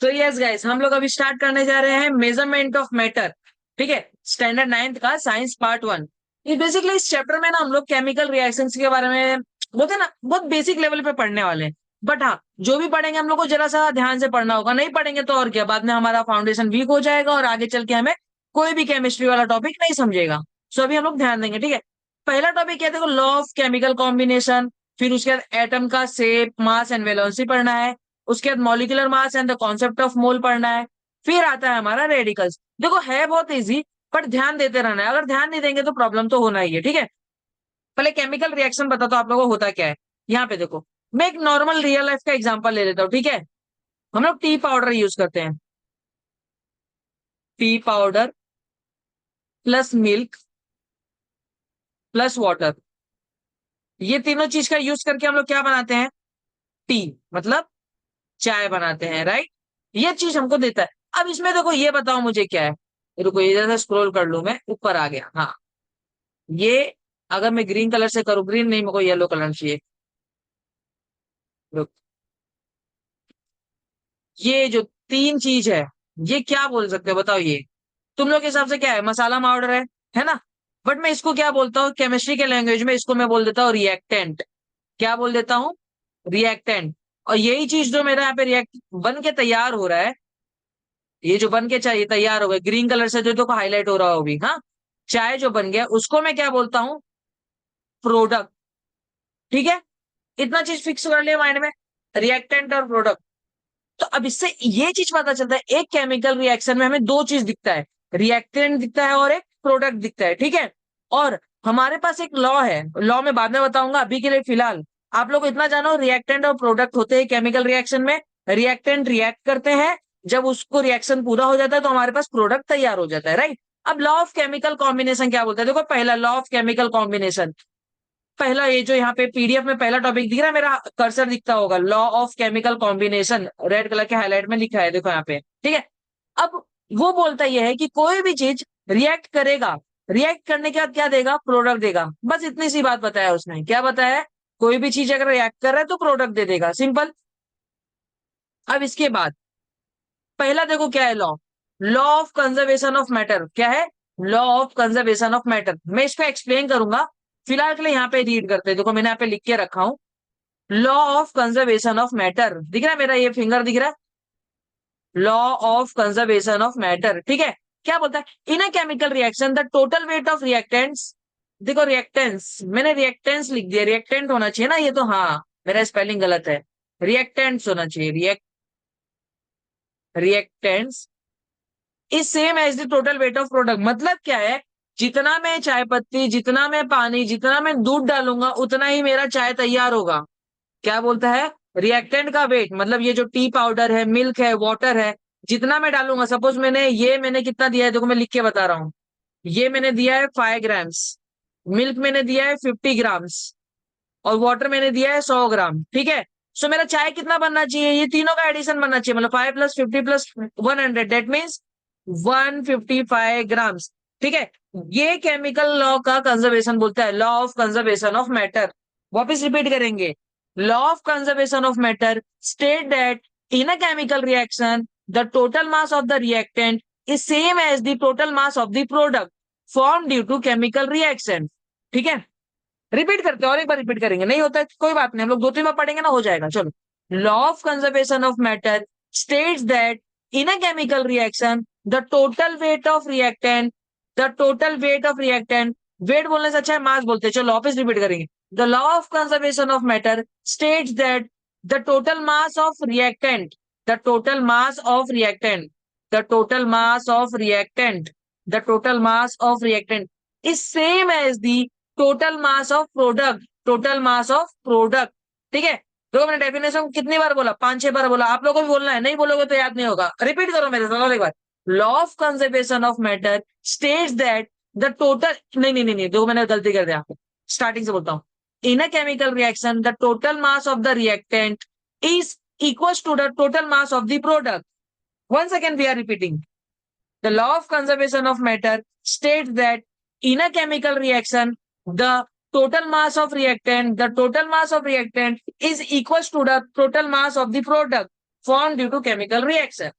तो yes guys, हम लोग अभी स्टार्ट करने जा रहे हैं मेजरमेंट ऑफ मैटर। ठीक है, स्टैंडर्ड 9th का साइंस पार्ट 1। ये बेसिकली इस चैप्टर में ना हम लोग केमिकल रिएक्शंस के बारे में बोलते हैं ना, बहुत बेसिक लेवल पे पढ़ने वाले हैं। बट हाँ, जो भी पढ़ेंगे हम लोग को जरा सा ध्यान से पढ़ना होगा, नहीं पढ़ेंगे तो और क्या, बाद में हमारा फाउंडेशन वीक हो जाएगा और आगे चल के हमें कोई भी केमिस्ट्री वाला टॉपिक नहीं समझेगा। सो अभी हम लोग ध्यान देंगे। ठीक है, पहला टॉपिक क्या है, देखो, लॉ ऑफ केमिकल कॉम्बिनेशन। फिर उसके बाद एटम का शेप, मास एंड वेलोसिटी पढ़ना है। उसके बाद molecular mass and the concept of mole पढ़ना है। फिर आता है हमारा रेडिकल्स। देखो, है बहुत इजी, बट ध्यान देते रहना है। अगर ध्यान नहीं देंगे तो प्रॉब्लम तो होना ही है। ठीक है, पहले केमिकल रिएक्शन बता दो आप लोगों को होता क्या है। यहाँ पे देखो, मैं एक नॉर्मल रियल लाइफ का एग्जांपल ले लेता हूँ। ठीक है, हम लोग टी पाउडर यूज करते हैं। T powder plus milk plus water, ये तीनों चीज का यूज करके हम लोग क्या बनाते हैं? टी, मतलब चाय बनाते हैं, राइट? ये चीज हमको देता है। अब इसमें देखो, ये बताओ मुझे क्या है। रुको, इधर से स्क्रॉल कर लूं, मैं ऊपर आ गया। हाँ, ये अगर मैं ग्रीन कलर से करूँ, ग्रीन नहीं, मेरे को येलो कलर चाहिए। रुक, ये जो तीन चीज ये क्या बोल सकते हो बताओ? ये तुम लोग के हिसाब से क्या है? मसाला पाउडर है ना? बट मैं इसको क्या बोलता हूँ केमिस्ट्री के लैंग्वेज में? इसको मैं बोल देता हूँ रिएक्टेंट। क्या बोल देता हूँ? रिएक्टेंट। और यही चीज जो मेरा यहाँ पे रिएक्ट बन के तैयार हो रहा है, ये जो बन के चाहिए तैयार हो गया ग्रीन कलर से, जो देखो हाईलाइट हो रहा हो अभी, हाँ, चाय जो बन गया उसको मैं क्या बोलता हूँ? प्रोडक्ट। ठीक है, इतना चीज फिक्स कर लिया माइंड में, रिएक्टेंट और प्रोडक्ट। तो अब इससे ये चीज पता चलता है, एक केमिकल रिएक्शन में हमें दो चीज दिखता है, रिएक्टेंट दिखता है और एक प्रोडक्ट दिखता है। ठीक है, और हमारे पास एक लॉ है, लॉ में बाद में बताऊंगा, अभी के लिए फिलहाल आप लोग इतना जानो, रिएक्टेंट और प्रोडक्ट होते हैं केमिकल रिएक्शन में। रिएक्टेंट रिएक्ट करते हैं, जब उसको रिएक्शन पूरा हो जाता है तो हमारे पास प्रोडक्ट तैयार हो जाता है, राइट? अब लॉ ऑफ केमिकल कॉम्बिनेशन क्या बोलता है? देखो, पहला लॉ ऑफ केमिकल कॉम्बिनेशन, पहला ये जो यहाँ पे पीडीएफ में पहला टॉपिक दिख रहा है, मेरा कर्सर दिखता होगा, law of chemical combination, red colour के हाईलाइट में लिखा है, देखो यहाँ पे। ठीक है, अब वो बोलता यह है कि कोई भी चीज रिएक्ट करेगा, रिएक्ट करने के बाद क्या देगा? प्रोडक्ट देगा। बस इतनी सी बात बताया उसने। क्या बताया? कोई भी चीज अगर रिएक्ट कर रहा है तो प्रोडक्ट दे देगा, सिंपल। अब इसके बाद पहला देखो क्या है law, law of conservation of matter. क्या है? Law of conservation of matter. मैं इसको एक्सप्लेन करूंगा, फिलहाल के लिए यहाँ पे रीड करते हैं। देखो, मैंने यहाँ पे लिख के रखा हूं, law of conservation of matter. दिख रहा है मेरा ये फिंगर दिख रहा है? Law of conservation of matter. ठीक है, क्या बोलता है? In a chemical reaction the total weight of reactants, देखो रिएक्टेंस, मैंने रिएक्टेंस लिख दिया, रिएक्टेंट होना चाहिए ना ये तो, हाँ, मेरा स्पेलिंग गलत है, रिएक्टेंट्स होना चाहिए, reactants is same as the total weight of product. मतलब क्या है? जितना मैं चाय पत्ती, जितना मैं पानी, जितना मैं दूध डालूंगा, उतना ही मेरा चाय तैयार होगा। क्या बोलता है? रिएक्टेंट का वेट, मतलब ये जो टी पाउडर है, मिल्क है, वाटर है, जितना मैं डालूंगा, सपोज मैंने कितना दिया है, देखो मैं लिख के बता रहा हूँ। ये मैंने दिया है 5 ग्राम्स, मिल्क मैंने दिया है 50 ग्राम्स, और वाटर मैंने दिया है 100 ग्राम। ठीक है, सो मेरा चाय कितना बनना चाहिए? ये तीनों का एडिशन बनना चाहिए, मतलब 5 + 50 + 100, डेट मीन्स 155 ग्राम्स। ठीक है, ये केमिकल लॉ का कंजर्वेशन बोलता है, law of conservation of matter. वापस रिपीट करेंगे, law of conservation of matter state that in a chemical reaction the total mass of the reactant is same as the total mass of the product form due to chemical reaction. ठीक है, repeat करते हैं, और एक बार repeat करेंगे, नहीं होता है कोई बात नहीं, हम लोग 2-3 बार पढ़ेंगे ना, हो जाएगा। चलो, law of conservation of matter states that in a chemical reaction the total weight of reactant, the total weight of reactant, weight बोलने से अच्छा है मास बोलते हैं। चलो वापस रिपीट करेंगे, the law of conservation of matter states that the total mass of reactant, the total mass of reactant, the total mass of reactant, the total mass of reactant is same as the total mass of product, total mass of product. ठीक है, तो मैंने definition कितनी बार बोला? 5-6 बार बोला, आप लोगों को भी बोलना है, नहीं बोलोगे तो याद नहीं होगा। रिपीट करो मेरे साथ और एक बार, law of conservation of matter states that the total, नहीं नहीं नहीं नहीं, देखो मैंने गलती कर दिया, स्टार्टिंग से बोलता हूँ। In a chemical reaction the total mass of the reactant is equal to the total mass of the product. once again we are repeating, the law of conservation of matter states that in a chemical reaction, the total mass of reactant, the total mass of reactant is equals to the total mass of the product form due to chemical reaction.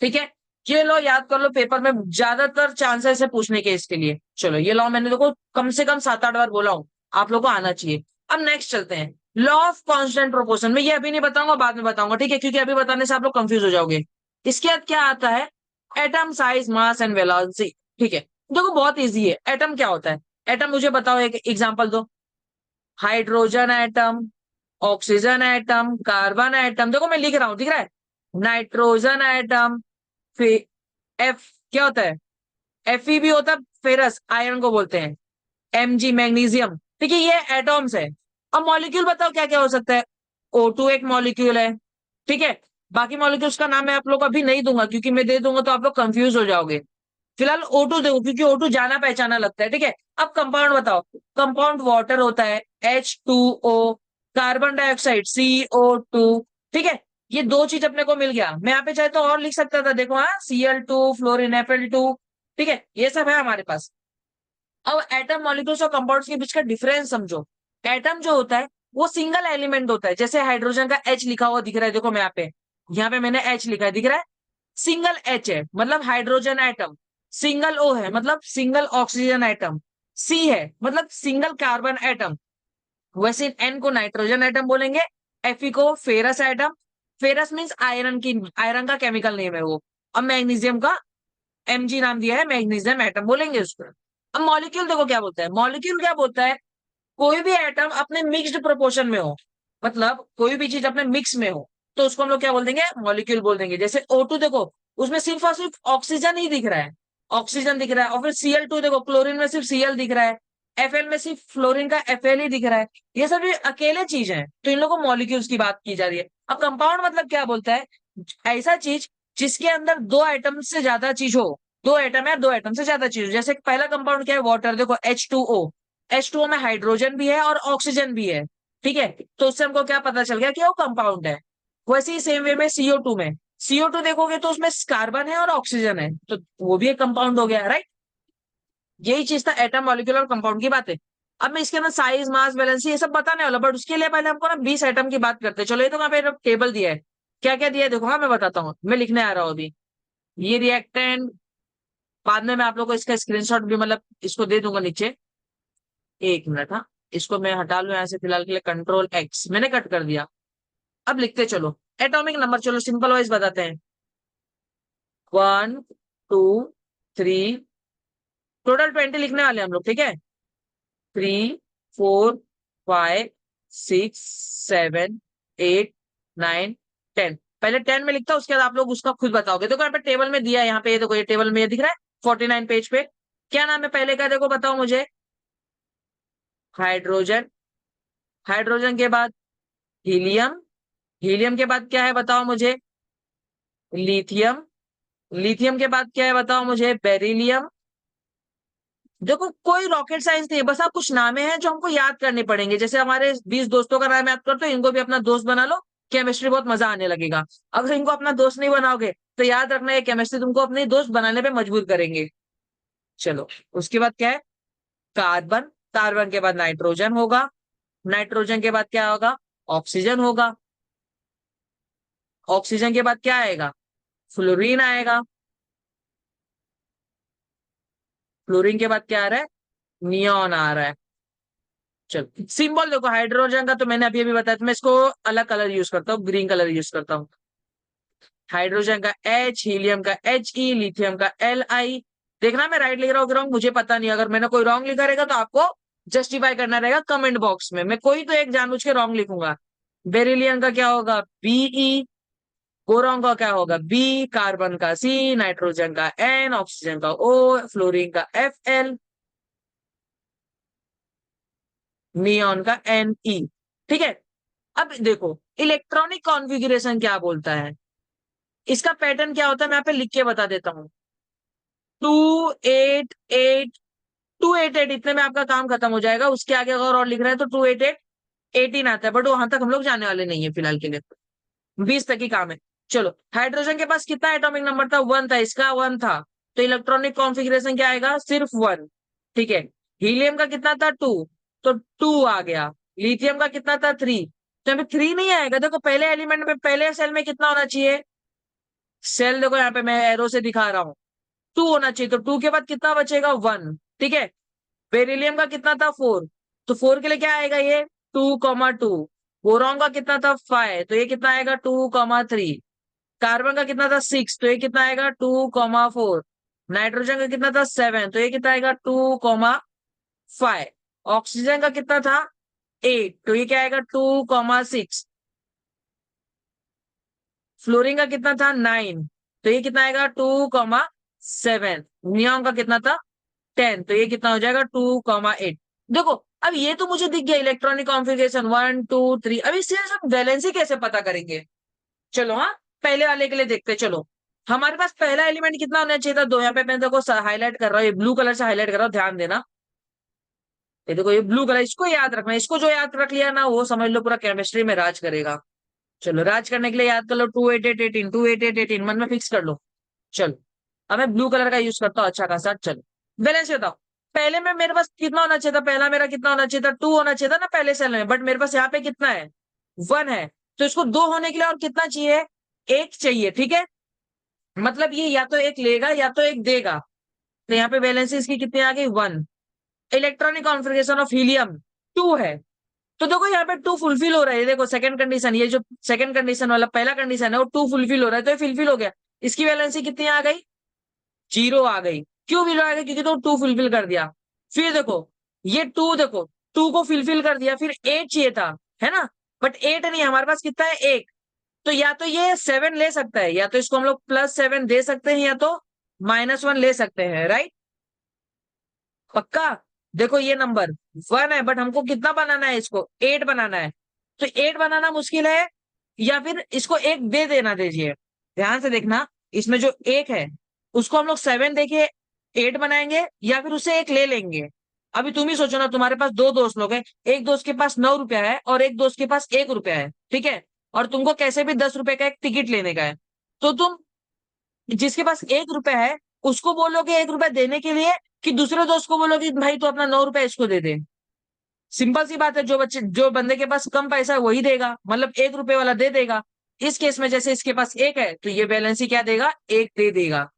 ठीक है, ये लो याद कर लो, paper में ज्यादातर chances है पूछने के इसके लिए। चलो ये लॉ मैंने देखो कम से कम 7-8 बार बोला हूं, आप लोग को आना चाहिए। अब नेक्स्ट चलते हैं, लॉ ऑफ कांस्टेंट प्रोपोर्शन में। ये अभी नहीं बताऊंगा, बाद में बताऊंगा, ठीक है, क्योंकि अभी बताने से आप लोग कंफ्यूज हो जाओगे। इसके बाद क्या आता है, atom size, mass and velocity. ठीक है, देखो बहुत इजी है। एटम क्या होता है, एटम मुझे बताओ, एक एग्जांपल दो। Hydrogen atom, oxygen atom, carbon atom, देखो मैं लिख रहा हूं, दिख रहा है, नाइट्रोजन एटम, फिर एफ क्या होता है, Fe भी होता है, फेरस आयरन को बोलते हैं, Mg मैग्नीशियम। ठीक है, ये एटॉम्स है। अब मॉलिक्यूल बताओ क्या क्या हो सकता है। O2 एक मॉलिक्यूल है, ठीक है। बाकी मॉलिक्यूल्स का नाम मैं आप लोग को अभी नहीं दूंगा, क्योंकि मैं दे दूंगा तो आप लोग कंफ्यूज हो जाओगे। फिलहाल O2 देखो, क्योंकि O2 जाना पहचाना लगता है, ठीक है। अब कंपाउंड बताओ, कंपाउंड वाटर होता है H2O, कार्बन डाइऑक्साइड CO2। ठीक है, ये दो चीज अपने को मिल गया। मैं यहाँ पे चाहे तो और लिख सकता था, देखो, हाँ, Cl2, फ्लोरीन Fl2। ठीक है, ये सब है हमारे पास। अब एटम, मॉलिक्यूल्स और कंपाउंड्स के बीच का डिफरेंस समझो। एटम जो होता है वो सिंगल एलिमेंट होता है, जैसे हाइड्रोजन का H लिखा हुआ दिख रहा है, देखो मैं यहाँ पे मैंने H लिखा है, दिख रहा है, सिंगल H है मतलब हाइड्रोजन एटम। सिंगल O है मतलब सिंगल ऑक्सीजन एटम। C है मतलब सिंगल कार्बन एटम। वैसे N को नाइट्रोजन एटम बोलेंगे, Fe को ferrous atom. Ferrous means iron की, आयरन का केमिकल नेम है वो। अब मैग्नीशियम का Mg नाम दिया है, मैग्नीशियम एटम बोलेंगे उसको। अब मॉलिक्यूल देखो क्या बोलता है, मॉलिक्यूल क्या बोलता है, कोई भी एटम अपने मिक्स्ड प्रोपोर्शन में हो, मतलब कोई भी चीज अपने मिक्स में हो, तो उसको हम लोग क्या बोल देंगे, मॉलिक्यूल बोल देंगे। जैसे O2 देखो, उसमें सिर्फ और सिर्फ ऑक्सीजन ही दिख रहा है, ऑक्सीजन दिख रहा है। और फिर Cl2 देखो, क्लोरीन में सिर्फ Cl दिख रहा है, Fl में सिर्फ फ्लोरीन का Fl ही दिख रहा है। ये सब ये अकेले चीज है, तो इन लोगों को मॉलिक्यूल्स की बात की जा रही है। अब कंपाउंड मतलब क्या बोलता है, ऐसा चीज जिसके अंदर दो एटम से ज्यादा चीज हो, दो एटम है, दो एटम से ज्यादा चीज हो। जैसे पहला कंपाउंड क्या है, वाटर, देखो H2O, H2O में हाइड्रोजन भी है और ऑक्सीजन भी है। ठीक है, तो उससे हमको क्या पता चल गया कि वो कंपाउंड है। वैसे ही सेम वे में CO2 में, CO2 देखोगे तो उसमें कार्बन है और ऑक्सीजन है, तो वो भी एक कंपाउंड हो गया, राइट। यही चीज था एटम, मॉलिक्यूल और कंपाउंड की बातें। अब मैं इसके अंदर साइज, मास, बैलेंस ये सब बताने वाला, बट उसके लिए पहले हमको ना 20 एटम की बात करते हैं। चलो ये तो वहां पे टेबल दिया है, क्या क्या दिया है देखो, हाँ मैं बताता हूँ, मैं लिखने आ रहा हूँ अभी। ये रिएक्टेंट, बाद में मैं आप लोग को इसका स्क्रीनशॉट भी मतलब इसको दे दूंगा नीचे। एक मिनट, हाँ, इसको मैं हटा लूं यहाँ से फिलहाल के लिए, Ctrl+X मैंने कट कर दिया। अब लिखते चलो एटॉमिक नंबर, चलो सिंपल वाइज बताते हैं। 1, 2, 3, टोटल 20 लिखने वाले हम लोग, ठीक है। 3, 4, 5, 6, 7, 8, 9, 10। पहले 10 में लिखता हूं, उसके बाद आप लोग उसका खुद बताओगे। देखो यहाँ पे टेबल में दिया है, यहाँ पे ये देखो, ये टेबल में ये दिख रहा है 49 पेज पे। क्या नाम है पहले का, देखो बताओ मुझे। हाइड्रोजन, हाइड्रोजन के बाद हीलियम, हीलियम के बाद क्या है बताओ मुझे, लिथियम, लिथियम के बाद क्या है बताओ मुझे, बेरिलियम। देखो कोई रॉकेट साइंस नहीं है, बस आप कुछ नामे हैं जो हमको याद करने पड़ेंगे। जैसे हमारे 20 दोस्तों का नाम याद करते हो, इनको भी अपना दोस्त बना लो, केमिस्ट्री बहुत मजा आने लगेगा। अगर इनको अपना दोस्त नहीं बनाओगे तो याद रखना ये केमिस्ट्री तुमको अपने दोस्त बनाने पे मजबूर करेंगे। चलो, उसके बाद क्या है, कार्बन, कार्बन के बाद नाइट्रोजन होगा, नाइट्रोजन के बाद क्या होगा, ऑक्सीजन होगा, ऑक्सीजन के बाद क्या आएगा, फ्लोरीन आएगा, फ्लोरीन के बाद क्या आ रहा है, नियॉन आ रहा है। चलो सिंबल देखो, हाइड्रोजन का तो मैंने अभी अभी बताया था, मैं इसको अलग कलर यूज करता हूँ, ग्रीन कलर यूज करता हूँ। हाइड्रोजन का H, हीलियम का He, लिथियम का Li। देखना मैं राइट लिख रहा हूँ कि रॉन्ग मुझे पता नहीं, अगर मैंने कोई रॉन्ग लिखा रहेगा तो आपको जस्टिफाई करना रहेगा कमेंट बॉक्स में, मैं कोई तो एक जानबूझ के रॉन्ग लिखूंगा। बेरिलियम का क्या होगा, Be, बोरॉन का क्या होगा, B, कार्बन का C, नाइट्रोजन का N, ऑक्सीजन का O, फ्लोरीन का Fl, नियॉन का Ne। ठीक है, अब देखो इलेक्ट्रॉनिक कॉन्फ़िगरेशन क्या बोलता है, इसका पैटर्न क्या होता है मैं यहाँ पे लिख के बता देता हूँ। 288, 288 इतने में आपका काम खत्म हो जाएगा। उसके आगे अगर और लिख रहे हैं तो 288, 18 आता है, बट वहां तक हम लोग जाने वाले नहीं है फिलहाल के लिए, 20 तक ही काम है। चलो, हाइड्रोजन के पास कितना एटॉमिक नंबर था, 1 था, इसका 1 था, तो इलेक्ट्रॉनिक कॉन्फ़िगरेशन क्या आएगा, सिर्फ 1। ठीक है, हीलियम का कितना था, 2, तो 2 आ गया। लिथियम का कितना था, 3, तो यहाँ पे 3 नहीं आएगा। देखो पहले एलिमेंट में, पहले सेल में कितना होना चाहिए, सेल देखो यहाँ पे मैं एरो से दिखा रहा हूँ, 2 होना चाहिए। तो 2 के बाद कितना बचेगा, 1। ठीक है। बेरिलियम का कितना था, 4। तो 4 के लिए क्या आएगा, ये 2,2। बोरॉन का कितना था, 5। तो ये कितना आएगा, 2,3। कार्बन का कितना था, 6। तो ये कितना आएगा, 2,4। नाइट्रोजन का कितना था, 7। तो ये कितना आएगा, 2,5। ऑक्सीजन का कितना था, 8। तो ये क्या आएगा, 2,6। फ्लोरीन का कितना था, 9। तो ये कितना आएगा, 2,7। नियोन का कितना था, 10। तो ये कितना हो जाएगा, 2,8। देखो अब ये तो मुझे दिख गया इलेक्ट्रॉनिक कॉन्फ़िगरेशन 1 2 3। अब इससे हम वैलेंसी कैसे पता करेंगे, चलो हाँ पहले वाले के लिए देखते हैं। चलो हमारे पास पहला एलिमेंट कितना होना चाहिए था, दो। यहाँ पे मैं देखो हाईलाइट कर रहा हूँ, ये ब्लू कलर से हाईलाइट कर रहा हूँ, ध्यान देना। ये देखो ये ब्लू कलर, इसको याद रखना, इसको जो याद रख लिया ना वो समझ लो पूरा केमिस्ट्री में राज करेगा। चलो राज करने के लिए याद कर लो, 28818, 28818 मन में फिक्स कर लो। चलो अब मैं ब्लू कलर का यूज करता हूँ अच्छा खासा। चलो बैलेंस बताओ, पहले में मेरे पास कितना होना चाहिए था, पहला मेरा कितना होना चाहिए था, 2 होना चाहिए था ना पहले सेल में, बट मेरे पास यहाँ पे कितना है, 1 है। तो इसको 2 होने के लिए और कितना चाहिए, 1 चाहिए। ठीक है, मतलब ये या तो एक लेगा या तो एक देगा। तो यहाँ पे वैलेंसी इसकी कितनी आ गई, 1। इलेक्ट्रॉनिक कॉन्फ़िगरेशन ऑफ हीलियम 2 है। तो देखो यहाँ पे 2 फुलफिल हो रहा है, देखो सेकंड कंडीशन, ये जो सेकंड कंडीशन वाला पहला कंडीशन है वो 2 फुलफिल हो रहा है, तो ये फुलफिल हो गया। इसकी वैलेंसी कितनी आ गई, 0 आ गई। क्यों 0 आ गई, क्योंकि तो 2 फुलफिल कर दिया। फिर देखो ये 2, देखो 2 को फुलफिल कर दिया, फिर 8 चाहिए था, है ना। बट 8 नहीं, हमारे पास कितना है, 1। तो या तो ये 7 ले सकता है, या तो इसको हम लोग +7 दे सकते हैं, या तो -1 ले सकते हैं, राइट। पक्का। देखो ये नंबर 1 है, बट हमको कितना बनाना है, इसको 8 बनाना है। तो 8 बनाना मुश्किल है, या फिर इसको 1 दे देना दीजिए। ध्यान से देखना, इसमें जो 1 है उसको हम लोग 7 देके 8 बनाएंगे, या फिर उसे 1 ले लेंगे। अभी तुम ही सोचो ना, तुम्हारे पास 2 दोस्त लोग हैं, एक दोस्त के पास 9 रुपया है और एक दोस्त के पास 1 रुपया है, ठीक है। और तुमको कैसे भी 10 रुपए का एक टिकट लेने का है। तो तुम जिसके पास 1 रुपया है उसको बोलोगे 1 रुपया देने के लिए, कि दूसरे दोस्त को बोलोगे भाई तो अपना 9 रुपया इसको दे दे। सिंपल सी बात है, जो बंदे के पास कम पैसा है वही देगा, मतलब 1 रुपए वाला दे देगा। इस केस में जैसे इसके पास 1 है तो ये बैलेंस ही क्या देगा, 1 दे देगा।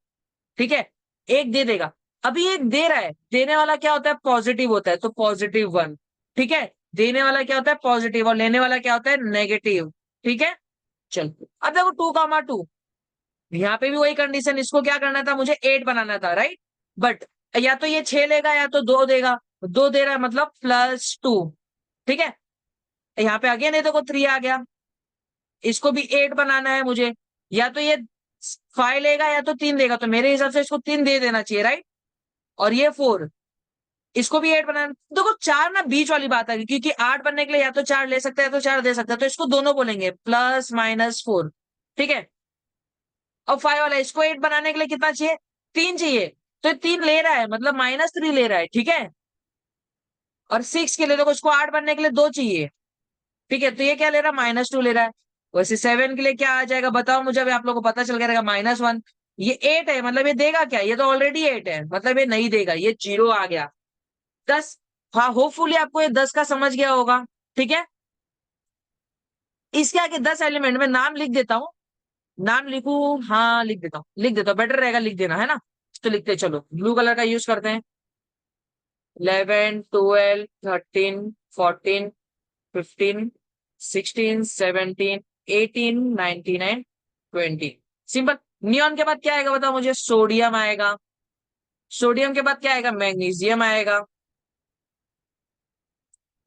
ठीक है, 1 दे देगा। अभी 1 दे रहा है, देने वाला क्या होता है, पॉजिटिव होता है, तो +1। ठीक है, देने वाला क्या होता है, पॉजिटिव, और लेने वाला क्या होता है, नेगेटिव। ठीक है। चल अब देखो 2,2, यहाँ पे भी वही कंडीशन, इसको क्या करना था, मुझे 8 बनाना था, राइट। बट या तो ये 6 लेगा या तो 2 देगा। 2 दे रहा है मतलब +2। ठीक है, यहाँ पे अगेन ये देखो 3 आ गया, इसको भी 8 बनाना है मुझे। या तो ये 5 लेगा या तो 3 देगा, तो मेरे हिसाब से इसको 3 दे देना चाहिए, राइट। और ये 4, इसको भी 8 बनाना। देखो 4 ना बीच वाली बात है, क्योंकि 8 बनने के लिए या तो 4 ले सकता है तो 4 दे सकता है, तो इसको दोनों बोलेंगे +-4। ठीक है। और 5 वाला, इसको 8 बनाने के लिए कितना चाहिए, 3 चाहिए। तो ये 3 ले रहा है, मतलब -3 ले रहा है, ठीक है। और 6 के लिए देखो, इसको 8 बनने के लिए 2 चाहिए। ठीक है, तो ये क्या ले रहा है, -2 ले रहा है। वैसे 7 के लिए क्या आ जाएगा बताओ मुझे, अभी आप लोगों को पता चल गया रहेगा, -1। ये 8 है, मतलब ये देगा क्या, ये तो ऑलरेडी 8 है, मतलब ये नहीं देगा, ये 0 आ गया। 10, हाँ होपफुली आपको ये 10 का समझ गया होगा। ठीक है, इसके आगे 10 एलिमेंट में नाम लिख देता हूँ। नाम लिखू, हाँ लिख देता हूँ, लिख देता हूँ, बेटर रहेगा लिख देना, है ना। तो लिखते हैं, चलो ब्लू कलर का यूज करते हैं। 11 12 13 14 15 16 17 18 19 20। सिंपल। नियॉन के बाद क्या आएगा बताओ मुझे, सोडियम आएगा। सोडियम के बाद क्या आएगा, मैग्नीशियम आएगा।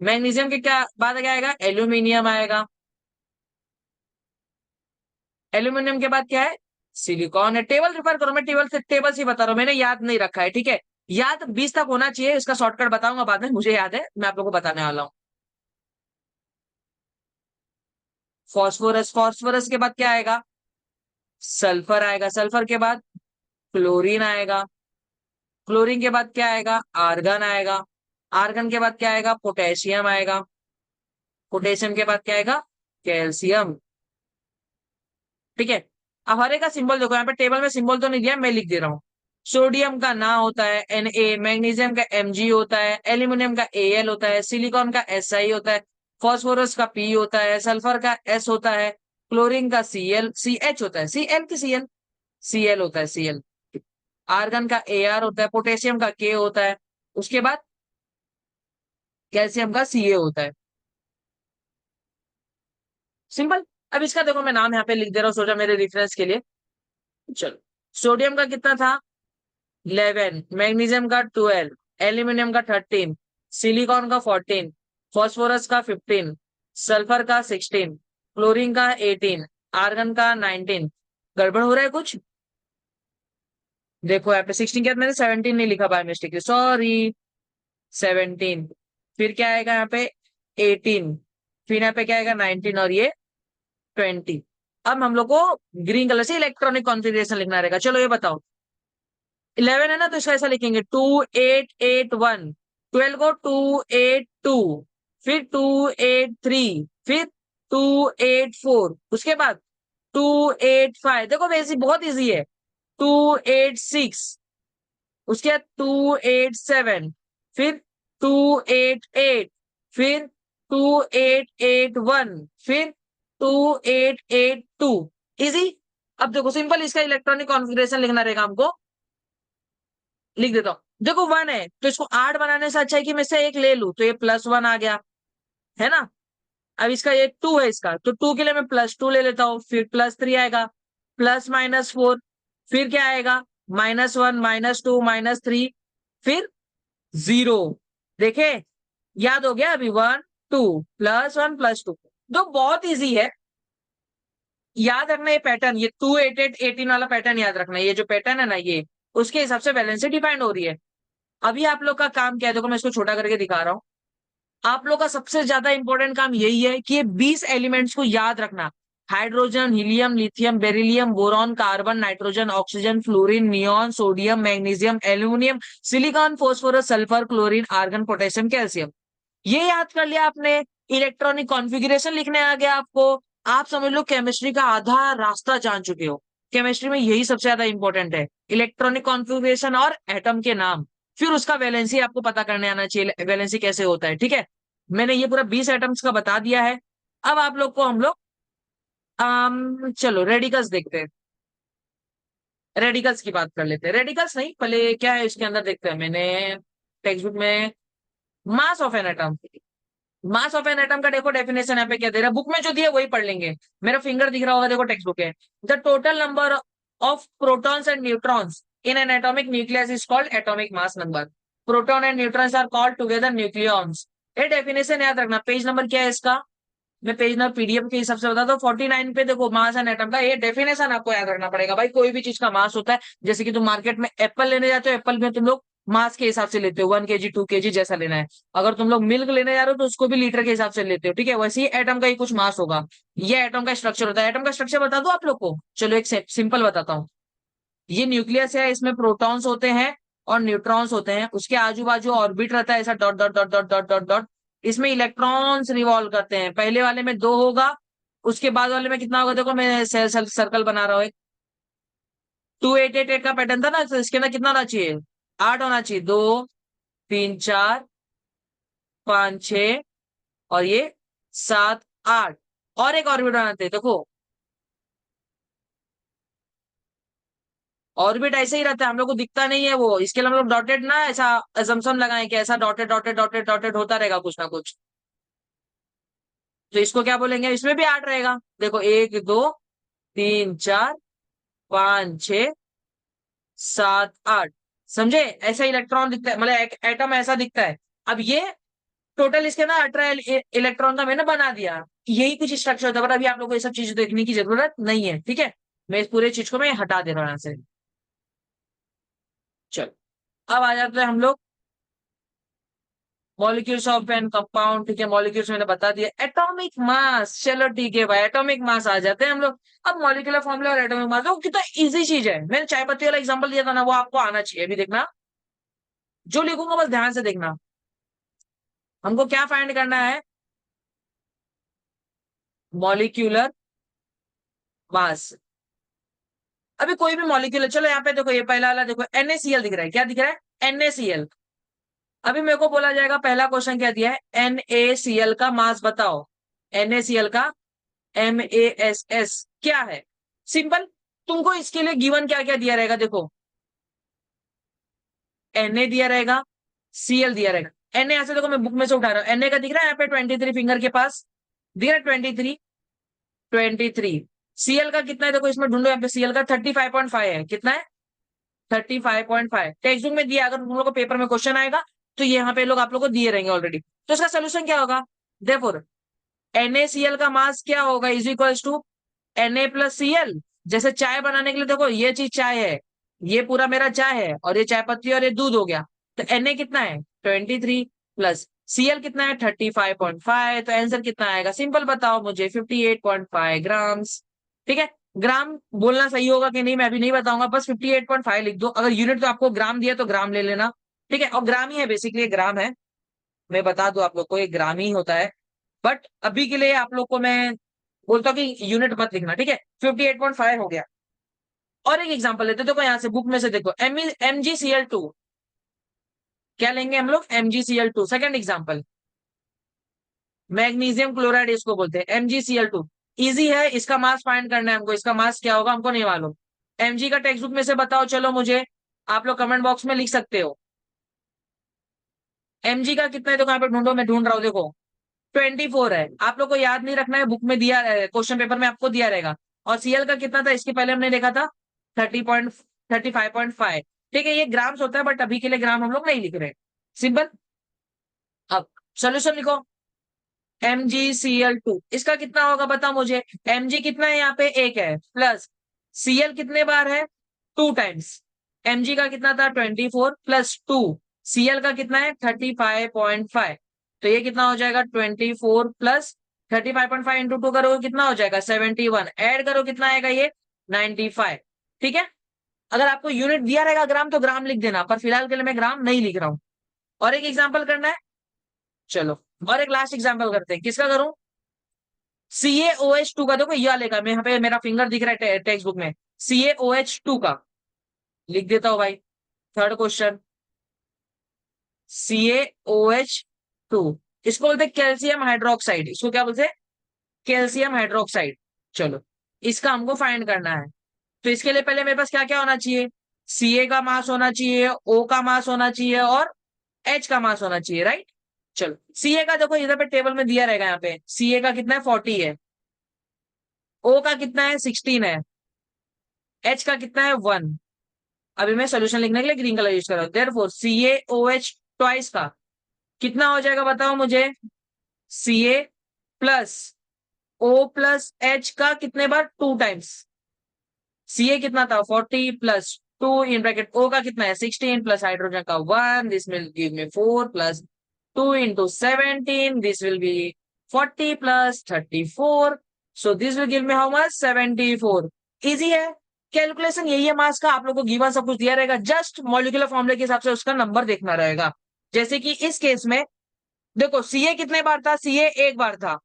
मैग्नीशियम के क्या बाद क्या आएगा, एल्यूमिनियम आएगा। एल्यूमिनियम के बाद क्या है, सिलिकॉन है। टेबल रिफर करो, मैं टेबल से बता रहा हूं, मैंने याद नहीं रखा है, ठीक है। याद 20 तक होना चाहिए, इसका शॉर्टकट बताऊंगा बाद में, मुझे याद है, मैं आप लोगों को बताने वाला हूँ। फॉस्फोरस, फॉस्फोरस के बाद क्या आएगा, सल्फर आएगा। सल्फर के बाद क्लोरीन आएगा। क्लोरीन के बाद क्या आएगा, आर्गन आएगा। आर्गन के बाद क्या आएगा, पोटेशियम आएगा। पोटेशियम के बाद क्या आएगा, कैल्शियम। ठीक है। अब हर एक का सिंबल देखो, यहाँ पे टेबल में सिंबल तो नहीं दिया, मैं लिख दे रहा हूँ। सोडियम का ना होता है Na, मैग्नीशियम का Mg होता है, एल्यूमिनियम का Al होता है, सिलिकॉन का Si होता है, फॉस्फोरस का पी होता है, सल्फर का एस होता है, क्लोरीन का सीएल सी एच होता है, सीएल की सीएल सीएल होता है सीएल, आर्गन का एआर होता है, पोटेशियम का के होता है, उसके बाद कैल्शियम का सीए होता है। सिंपल। अब इसका देखो मैं नाम यहाँ पे लिख दे रहा हूँ, सोचा मेरे रेफरेंस के लिए। चलो, सोडियम का कितना था 11, मैग्नीशियम का 12, एल्यूमिनियम का 13, सिलिकॉन का 14, फॉस्फोरस का 15, सल्फर का 16, क्लोरीन का 18, आर्गन का 19। गड़बड़ हो रहा है कुछ? देखो यहाँ पे 16 के बाद मैंने 17 नहीं लिखा बाय मिस्टेक, सॉरी। 17, फिर क्या आएगा यहाँ पे 18, फिर यहाँ पे क्या आएगा 19 और ये 20। अब हम लोग को ग्रीन कलर से इलेक्ट्रॉनिक कॉन्फ़िगरेशन लिखना रहेगा। चलो ये बताओ, 11 है ना, तो इसका ऐसा लिखेंगे 2881, 12 को 282, फिर 283, फिर 284, उसके बाद 285। देखो वैसे बहुत इजी है। 286, उसके बाद 287, फिर 288, फिर 2881, फिर 2882। इजी। अब देखो सिंपल इसका इलेक्ट्रॉनिक कॉन्फ़िगरेशन लिखना रहेगा हमको। लिख देता हूं। देखो 1 है तो इसको 8 बनाने से अच्छा है कि मैं से एक ले लूं, तो ये +1 आ गया, है ना। अब इसका ये 2 है, इसका तो 2 के लिए मैं +2 ले लेता हूं, फिर +3 आएगा, +-4, फिर क्या आएगा -1, -2, -3, फिर 0। देखे, याद हो गया अभी 1 2 +1 +2। तो बहुत इजी है, याद रखना ये पैटर्न, ये 2 8 8 18 वाला पैटर्न याद रखना। ये जो पैटर्न है ना, ये उसके हिसाब से वैलेंसी डिफाइंड हो रही है। अभी आप लोग का काम क्या है, देखो मैं इसको छोटा करके दिखा रहा हूं। आप लोग का सबसे ज्यादा इंपॉर्टेंट काम यही है कि ये 20 एलिमेंट्स को याद रखना। Hydrogen, helium, lithium, beryllium, boron, carbon, nitrogen, oxygen, fluorine, neon, sodium, magnesium, aluminium, silicon, phosphorus, sulphur, chlorine, argon, potassium, calcium. ये याद कर लिया आपने। इलेक्ट्रॉनिक कॉन्फ़िगरेशन लिखने आ गया आपको। आप समझ लो केमिस्ट्री का आधा रास्ता जान चुके हो। केमिस्ट्री में यही सबसे ज्यादा इंपॉर्टेंट है, इलेक्ट्रॉनिक कॉन्फ़िगरेशन और एटम के नाम। फिर उसका वैलेंसी आपको पता करने आना चाहिए, वैलेंसी कैसे होता है, ठीक है। मैंने ये पूरा 20 एटम्स का बता दिया है। अब आप लोग को हम लोग चलो रेडिकल्स देखते हैं। रेडिकल्स की बात कर लेते हैं, रेडिकल्स नहीं, पहले क्या है इसके अंदर देखते हैं। मैंने टेक्स्ट बुक में mass of an atom, mass of an atom का देखो डेफिनेशन यहाँ पे क्या दे रहा है, बुक में जो दिया वही पढ़ लेंगे। मेरा फिंगर दिख रहा होगा, देखो टेक्स्ट बुक है। The total number of protons and neutrons in an atomic nucleus is called atomic mass number. Proton and neutrons are called together nucleons. ये डेफिनेशन याद रखना। पेज नंबर क्या है इसका, मैं पेज नंबर पीडीएफ के हिसाब से बताता हूँ। 49 पे देखो मास एंड एटम का ये डेफिनेशन आपको याद रखना पड़ेगा भाई। कोई भी चीज का मास होता है, जैसे कि तुम मार्केट में एप्पल लेने जाते हो, एप्पल में तुम लोग मास के हिसाब से लेते हो, 1 kg 2 kg जैसा लेना है। अगर तुम लोग मिल्क लेने जा रहे हो तो उसको भी लीटर के हिसाब से लेते हो, ठीक है। वैसे ही एटम का ही कुछ मास होगा। ये एटम का स्ट्रक्चर होता है। एटम का स्ट्रक्चर बता दो आप लोग को, चलो एक सिंपल बताता हूँ। ये न्यूक्लियस है, इसमें प्रोटॉन्स होते हैं और न्यूट्रॉन्स होते हैं। उसके आजू बाजू ऑर्बिट रहता है ऐसा dot dot dot dot dot dot dot. इसमें इलेक्ट्रॉन्स रिवॉल्व करते हैं। पहले वाले में 2 होगा, उसके बाद वाले में कितना होगा, देखो मैं सर्कल बना रहा हूँ। 2888 का पैटर्न था ना, तो इसके अंदर कितना होना चाहिए, 8 होना चाहिए। 2 3 4 5 6 और ये 7 8। और एक ऑर्बिट बनाते हैं, देखो ऑर्बिट ऐसे ही रहता है, हम लोग को दिखता नहीं है वो। इसके लिए हम लोग डॉटेड ना ऐसा असम्पशन लगाएं कि ऐसा डॉटेड डॉटेड डॉटेड डॉटेड होता रहेगा कुछ ना कुछ। तो इसको क्या बोलेंगे, इसमें भी 8 रहेगा। देखो 1 2 3 4 5 6 7 8। समझे, ऐसा इलेक्ट्रॉन दिखता है, मतलब एक एटम ऐसा दिखता है। अब ये टोटल इसके ना 18 इलेक्ट्रॉन का मैंने बना दिया। यही कुछ स्ट्रक्चर होता है, पर अभी आप लोग को ये सब चीज देखने की जरूरत नहीं है, ठीक है। मैं इस पूरे चीज को मैं हटा दे रहा हूं यहाँ से। चलो अब आ जाते हैं हम लोग मॉलिक्यूल्स ऑफ एन कंपाउंड, ठीक है। मॉलिक्यूल्स मैंने बता दिया। एटॉमिक मास, चलो ठीक है भाई, एटॉमिक मास आ जाते हैं हम लोग। अब मॉलिक्यूलर फॉर्मूला और एटॉमिक मास, वो कितना इजी चीज है। मैंने चाय पत्ती वाला एग्जांपल दिया था ना, वो आपको आना चाहिए। अभी देखना, जो लिखूंगा बस ध्यान से देखना। हमको क्या फाइंड करना है, मॉलिक्यूलर मास। अभी कोई भी मॉलिक्यूल, चलो यहाँ पे देखो, ये पहला वाला देखो NaCl दिख रहा है, क्या दिख रहा है NaCl। अभी मेरे को बोला जाएगा, पहला क्वेश्चन क्या दिया है, NaCl का मास बताओ। NaCl का MaSs क्या है? सिंपल। तुमको इसके लिए गिवन क्या क्या दिया रहेगा, देखो Na दिया रहेगा, Cl दिया रहेगा। Na ऐसे देखो, मैं बुक में से उठा रहा हूं, Na का दिख रहा है यहाँ पे 23 फिंगर के पास, दिख रहा है 23, 23। Cl का कितना है देखो, इसमें ढूंढो, यहाँ पे Cl का 35.5 है। कितना है? 35.5। टेक्स्ट बुक में दिया, अगर तुम लोग को पेपर में क्वेश्चन आएगा तो ये यहाँ पे लोग आप लोग को दिए रहेंगे ऑलरेडी। तो इसका सोल्यूशन क्या होगा, देखो NaCl का मास क्या होगा, is equals to Na plus Cl। जैसे चाय बनाने के लिए देखो, ये चीज चाय है, ये पूरा मेरा चाय है, और ये चाय पत्ती और ये दूध हो गया। तो Na कितना है 23 प्लस Cl कितना है 35.5। तो आंसर कितना आएगा, सिंपल बताओ मुझे, 58.5 ग्राम्स। ठीक है, ग्राम बोलना सही होगा कि नहीं मैं अभी नहीं बताऊंगा, बस 58.5 लिख दो। अगर यूनिट तो आपको ग्राम दिया तो ग्राम ले लेना। ठीक है, और ग्राम ही है, बेसिकली ग्राम है, मैं बता दूं आप लोग को, एक ग्राम ही होता है। बट अभी के लिए आप लोग को मैं बोलता हूँ कि यूनिट मत लिखना। ठीक है, 58.5 हो गया। और एक एग्जांपल लेते, देखो यहाँ से बुक में से देखो, MgCl2 क्या लेंगे हम लोग, MgCl2 second example, magnesium chloride इसको बोलते हैं, MgCl2। इजी है, इसका मास फाइंड करना है हमको, इसका मास क्या होगा हमको नहीं मालूम। Mg का टेक्स्ट बुक में से बताओ, चलो मुझे, आप लोग कमेंट बॉक्स में लिख सकते हो। Mg का कितना है, तो कहां पे ढूंढो, मैं ढूंढ रहा हूँ, देखो 24 है। आप लोग को याद नहीं रखना है, बुक में दिया, क्वेश्चन पेपर में आपको दिया रहेगा। और Cl का कितना था, इसके पहले हमने देखा था 35.5। ठीक है, ये ग्राम्स होता है, बट अभी के लिए ग्राम हम लोग नहीं लिख रहे। सिंपल। अब सोल्यूशन लिखो, MgCl2 इसका कितना होगा बताओ मुझे। Mg कितना है यहाँ पे, एक है, प्लस Cl कितने बार है, 2 टाइम्स। Mg का कितना था 24 प्लस 2, Cl का कितना है 35.5। तो ये कितना हो जाएगा 24 प्लस 35.5 इंटू 2 करोगे कितना हो जाएगा 71, ऐड करो कितना आएगा ये 95। ठीक है, अगर आपको यूनिट दिया रहेगा ग्राम तो ग्राम लिख देना, पर फिलहाल के लिए मैं ग्राम नहीं लिख रहा हूं। और एक एग्जाम्पल करना है, चलो और एक लास्ट एग्जाम्पल करते हैं, किसका करूं, CaOH2 का। देखो ये वाले मैं यहाँ पे मेरा फिंगर दिख रहा है टेक्स्ट बुक में, CaOH2 का लिख देता हूं भाई। थर्ड क्वेश्चन, CaOH2 इसको बोलते हैं कैल्शियम हाइड्रोक्साइड, इसको क्या बोलते हैं, कैल्शियम हाइड्रोक्साइड। चलो इसका हमको फाइंड करना है, तो इसके लिए पहले मेरे पास क्या क्या होना चाहिए, Ca का मास होना चाहिए, O का मास होना चाहिए, और H का मास होना चाहिए, राइट। चलो Ca का देखो इधर पे टेबल में दिया रहेगा, यहाँ पे Ca का कितना है 40 है, O का कितना है 16 है, H का कितना है 1। अभी मैं सोल्यूशन लिखने के लिए ग्रीन कलर यूज कर रहा हूं, देयरफॉर CaOH ट्वाइस का कितना हो जाएगा बताओ मुझे, Ca plus O plus H का कितने बार 2 टाइम्स। Ca कितना था 40 प्लस 2 इन ब्रैकेट, O का कितना है 16 प्लस हाइड्रोजन का 1, this will give me 4 plus 2 into 17, this will be 40 plus 34, so this will give me how much 74। Easy है, calculation यही है मास का, आप लोग को गिवन सब कुछ दिया रहेगा, जस्ट मॉलिक्यूलर फॉर्मूले के हिसाब से उसका नंबर देखना रहेगा। जैसे कि इस केस में देखो Ca कितने बार था, Ca एक बार था,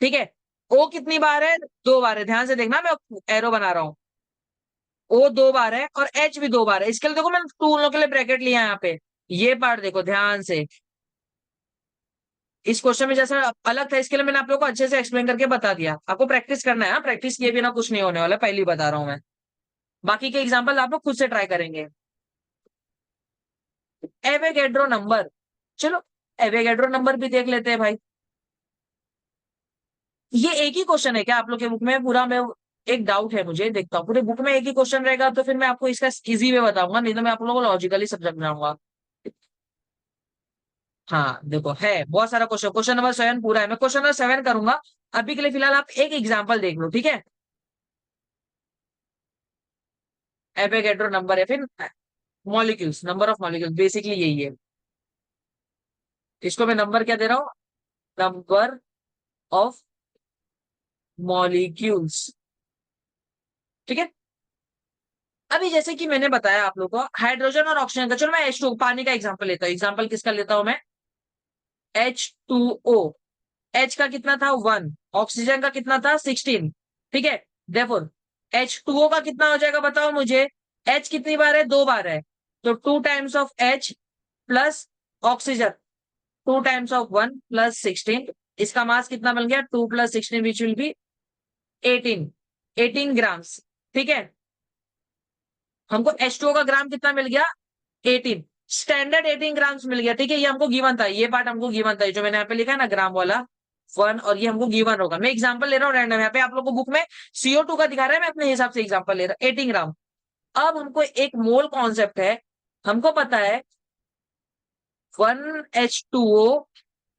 ठीक है। O कितनी बार है, 2 बार है, ध्यान से देखना, मैं एरो बना रहा हूं। O 2 बार है और H भी 2 बार है, इसके लिए देखो मैंने टू लोगों के लिए ब्रैकेट लिया है यहाँ पे। ये पार्ट देखो ध्यान से, इस क्वेश्चन में जैसा अलग था, इसके लिए मैंने आप लोगों को अच्छे से एक्सप्लेन करके बता दिया। आपको प्रैक्टिस करना है, हाँ? प्रैक्टिस किए बिना कुछ नहीं होने वाला, पहली बता रहा हूं मैं। बाकी के एग्जाम्पल आप लोग खुद से ट्राई करेंगे। एवोगैड्रो नंबर, चलो एवोगैड्रो नंबर भी देख लेते हैं भाई। ये एक ही क्वेश्चन है क्या आप लोग के बुक में पूरा, मैं एक डाउट है मुझे, देखता हूँ पूरे बुक में एक ही क्वेश्चन रहेगा तो फिर मैं आपको इसका इजी वे बताऊंगा, नहीं तो मैं आप लोगों को लॉजिकली सब समझाऊंगा। हाँ देखो है बहुत सारा क्वेश्चन, क्वेश्चन नंबर 7 पूरा है, मैं क्वेश्चन नंबर 7 करूंगा। अभी के लिए फिलहाल आप एक एग्जाम्पल देख लो, ठीक है। एवोगैड्रो नंबर है, फिर molecules, number of molecules, basically यही है। इसको मैं नंबर क्या दे रहा हूँ, नंबर ऑफ मॉलिक्यूल्स, ठीक है। अभी जैसे कि मैंने बताया आप लोगों को हाइड्रोजन और ऑक्सीजन का, चलो मैं H2 पानी का एग्जांपल लेता हूँ। एग्जांपल किसका लेता हूं मैं, H2O। H का कितना था 1, ऑक्सीजन का कितना था 16, ठीक है। देयरफॉर H2O का कितना हो जाएगा बताओ मुझे, H कितनी बार है, 2 बार है, तो 2 times of H plus oxygen 2 times of 1 plus 16, इसका मास कितना बन गया 2 plus 16 which will be 18, 18 grams. ठीक है, हमको H2O का ग्राम कितना मिल गया 18, स्टैंडर्ड 18 ग्राम्स मिल गया। ठीक है, ये हमको गिवन था, ये पार्ट हमको गिवन था, जो मैंने यहाँ पे लिखा है ना ग्राम वाला 1, और ये हमको गिवन होगा। मैं एग्जांपल ले रहा हूँ रैंडम, यहाँ पे आप लोगों को बुक में CO2 का दिखा रहा है, मैं अपने हिसाब से एग्जांपल ले रहा हूँ 18 ग्राम। अब हमको एक मोल कॉन्सेप्ट है, हमको पता है 1H2O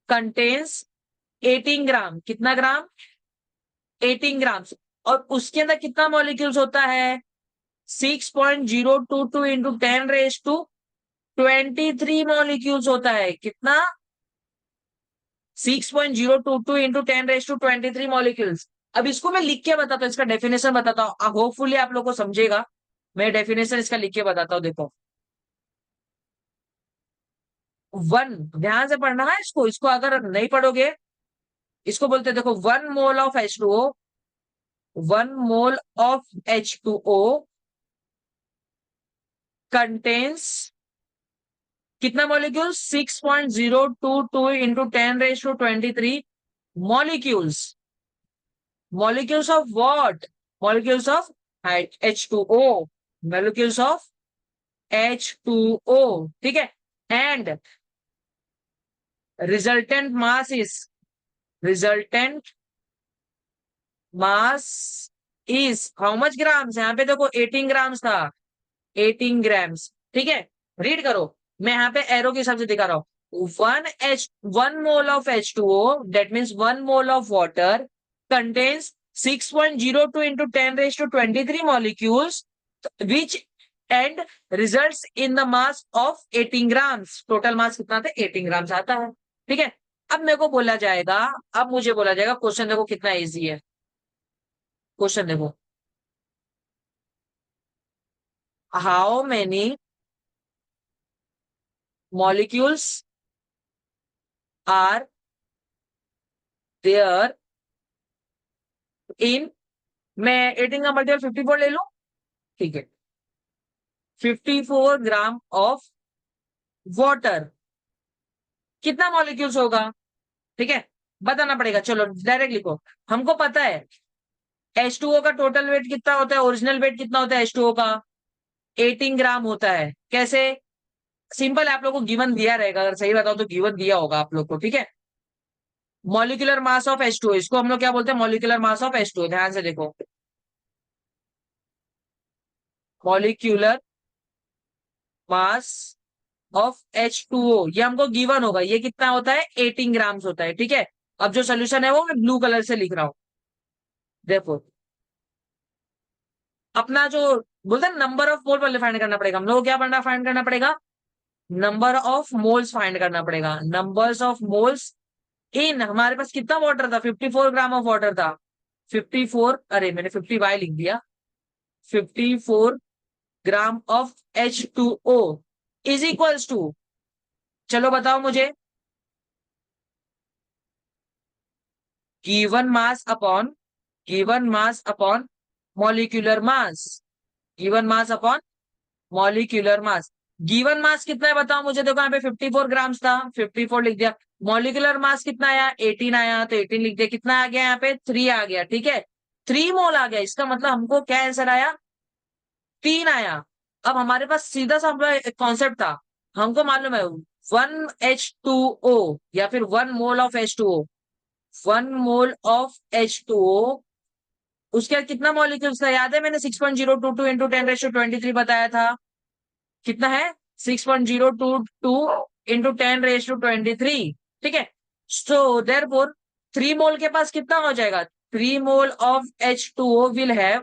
कंटेन्स 18 ग्राम, कितना ग्राम 18 ग्राम्स, और उसके अंदर कितना मॉलिक्यूल्स होता है 6.022 इंटू 10⁻23 मॉलिक्यूल्स होता है। कितना 6.022 इंटू 10⁻23 मॉलिक्यूल्स। अब इसको मैं लिख के बताता हूँ, इसका डेफिनेशन बताता हूँ, होपफुली आप लोग को समझेगा। मैं डेफिनेशन इसका लिख के बताता हूँ, देखो वन, ध्यान से पढ़ना है इसको, इसको अगर नहीं पढ़ोगे, इसको बोलते हैं देखो 1 mole of H2O, 1 mole of H2O contains कितना molecule 6.022 into 10⁻23 molecules. Molecules of what, molecules of H2O, molecules of H2O। ठीक है, and resultant mass is, resultant mass is how much grams, यहाँ पे देखो 18 ग्राम्स था, 18 ग्राम्स। ठीक है, read करो, मैं यहाँ पे एरो के हिसाब से दिखा रहा हूं। 1 mole of H2O, that means 1 mole of water contains 6.02 into 10⁻23 molecules, which and results in the mass of 18 grams. Total mass कितना था 18 ग्राम्स आता है। ठीक है, अब मेरे को बोला जाएगा, अब मुझे बोला जाएगा क्वेश्चन देखो कितना इजी है, क्वेश्चन देखो how many molecules are there in, मैं 18 का मल्टीपल 54 ले लूं, ठीक है, 54 ग्राम ऑफ वाटर कितना मॉलिक्यूल्स होगा। ठीक है, बताना पड़ेगा, चलो डायरेक्ट लिखो। हमको पता है H2O का टोटल वेट कितना होता है, ओरिजिनल वेट कितना होता है H2O का 18 ग्राम होता है। कैसे, सिंपल है, आप लोग को गिवन दिया रहेगा, अगर सही बताओ तो गिवन दिया होगा आप लोग को। ठीक है, मॉलिक्यूलर मास ऑफ H2O, इसको हम लोग क्या बोलते हैं मॉलिक्यूलर मास ऑफ H2O, ध्यान से देखो मॉलिक्यूलर मास ऑफ H2O, ये हमको गिवन होगा, ये कितना होता है 18 ग्राम्स होता है। ठीक है, अब जो सोल्यूशन है वो मैं ब्लू कलर से लिख रहा हूं, देखो अपना जो बोलते हैं नंबर ऑफ मोल पहले फाइंड करना पड़ेगा, हम लोग को क्या बनना फाइंड करना पड़ेगा, नंबर ऑफ मोल्स फाइंड करना पड़ेगा, नंबर्स ऑफ मोल्स इन, हमारे पास कितना वाटर था 54 ग्राम ऑफ वाटर था, 54, अरे मैंने 50 लिख दिया, 54 gram of H2O is equals to, चलो बताओ मुझे, given mass upon, given mass upon molecular mass, given mass upon molecular mass. Given mass कितना है बताओ मुझे, देखो यहाँ पे 54 ग्राम्स था, 54 लिख दिया, मॉलिक्यूलर मास कितना आया 18 आया, तो 18 लिख दिया, कितना आ गया यहाँ पे 3 आ गया। ठीक है, 3 मोल आ गया, इसका मतलब हमको क्या आंसर आया 3 आया। अब हमारे पास सीधा सा कॉन्सेप्ट था, हमको मालूम है 1H2O या फिर 1 mole of H2O, 1 mole of H2O, उसके बाद कितना मॉलिक्यूल्स था याद है, मैंने 6.022 इंटू 10⁻23 बताया था, कितना है 6.022 इंटू 10⁻23। ठीक है, सो देयरफॉर 3 मोल के पास कितना हो जाएगा, 3 मोल of H2O will have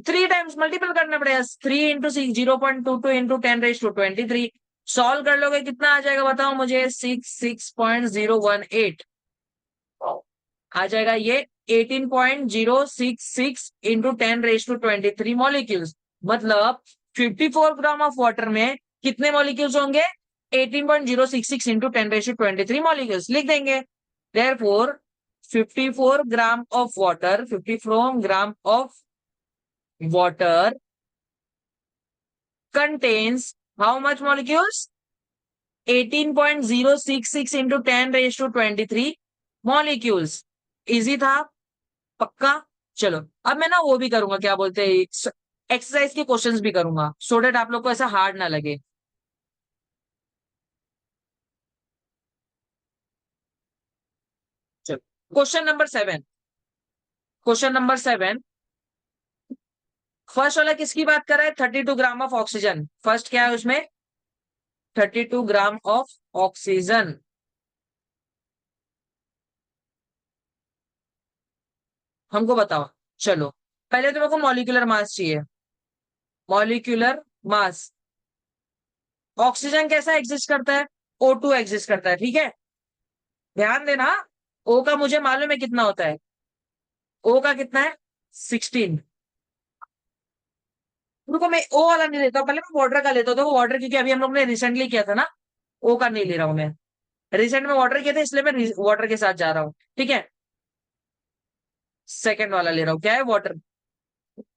3 times multiple करना पड़ेगा, 3 इंटू 0.22 इंटू 10⁻23, सॉल्व कर लोगे कितना आ जाएगा बताओ मुझे 6.018 आ जाएगा, ये 18.066 इंटू 10⁻23 मॉलिक्यूल्स, मतलब 54 ग्राम ऑफ वाटर में कितने मॉलिक्यूल्स होंगे 18.066 इंटू 10⁻23 मॉलिक्यूल्स, लिख देंगे। Therefore 54 gram of water, 54 gram of water contains how much molecules 18.066 into 10⁻23 molecules. Easy था, पक्का। चलो अब मैं ना वो भी करूंगा, क्या बोलते हैं, एक्सरसाइज के क्वेश्चंस भी करूंगा, सो डेट आप लोग को ऐसा हार्ड ना लगे। चलो, question number 7। Question number 7, first वाला किसकी बात कर रहा है? 32 ग्राम ऑफ ऑक्सीजन। फर्स्ट क्या है उसमें? 32 ग्राम ऑफ ऑक्सीजन। हमको बताओ। चलो, पहले तो मेरे को मॉलिक्यूलर मास चाहिए। Molecular mass. ऑक्सीजन कैसा एग्जिस्ट करता है? O2 एग्जिस्ट करता है, ठीक है। ध्यान देना, O का मुझे मालूम है कितना होता है। O का कितना है? 16। रुको, मैं O वाला नहीं लेता हूं, पहले मैं वाटर का लेता हूँ। तो वाटर, क्योंकि अभी हम लोग ने रिसेंटली किया था ना, O का नहीं ले रहा हूं मैं। रिसेंट में वाटर किया था, इसलिए मैं वाटर के साथ जा रहा हूँ, ठीक है। सेकेंड वाला ले रहा हूँ, क्या है? Water.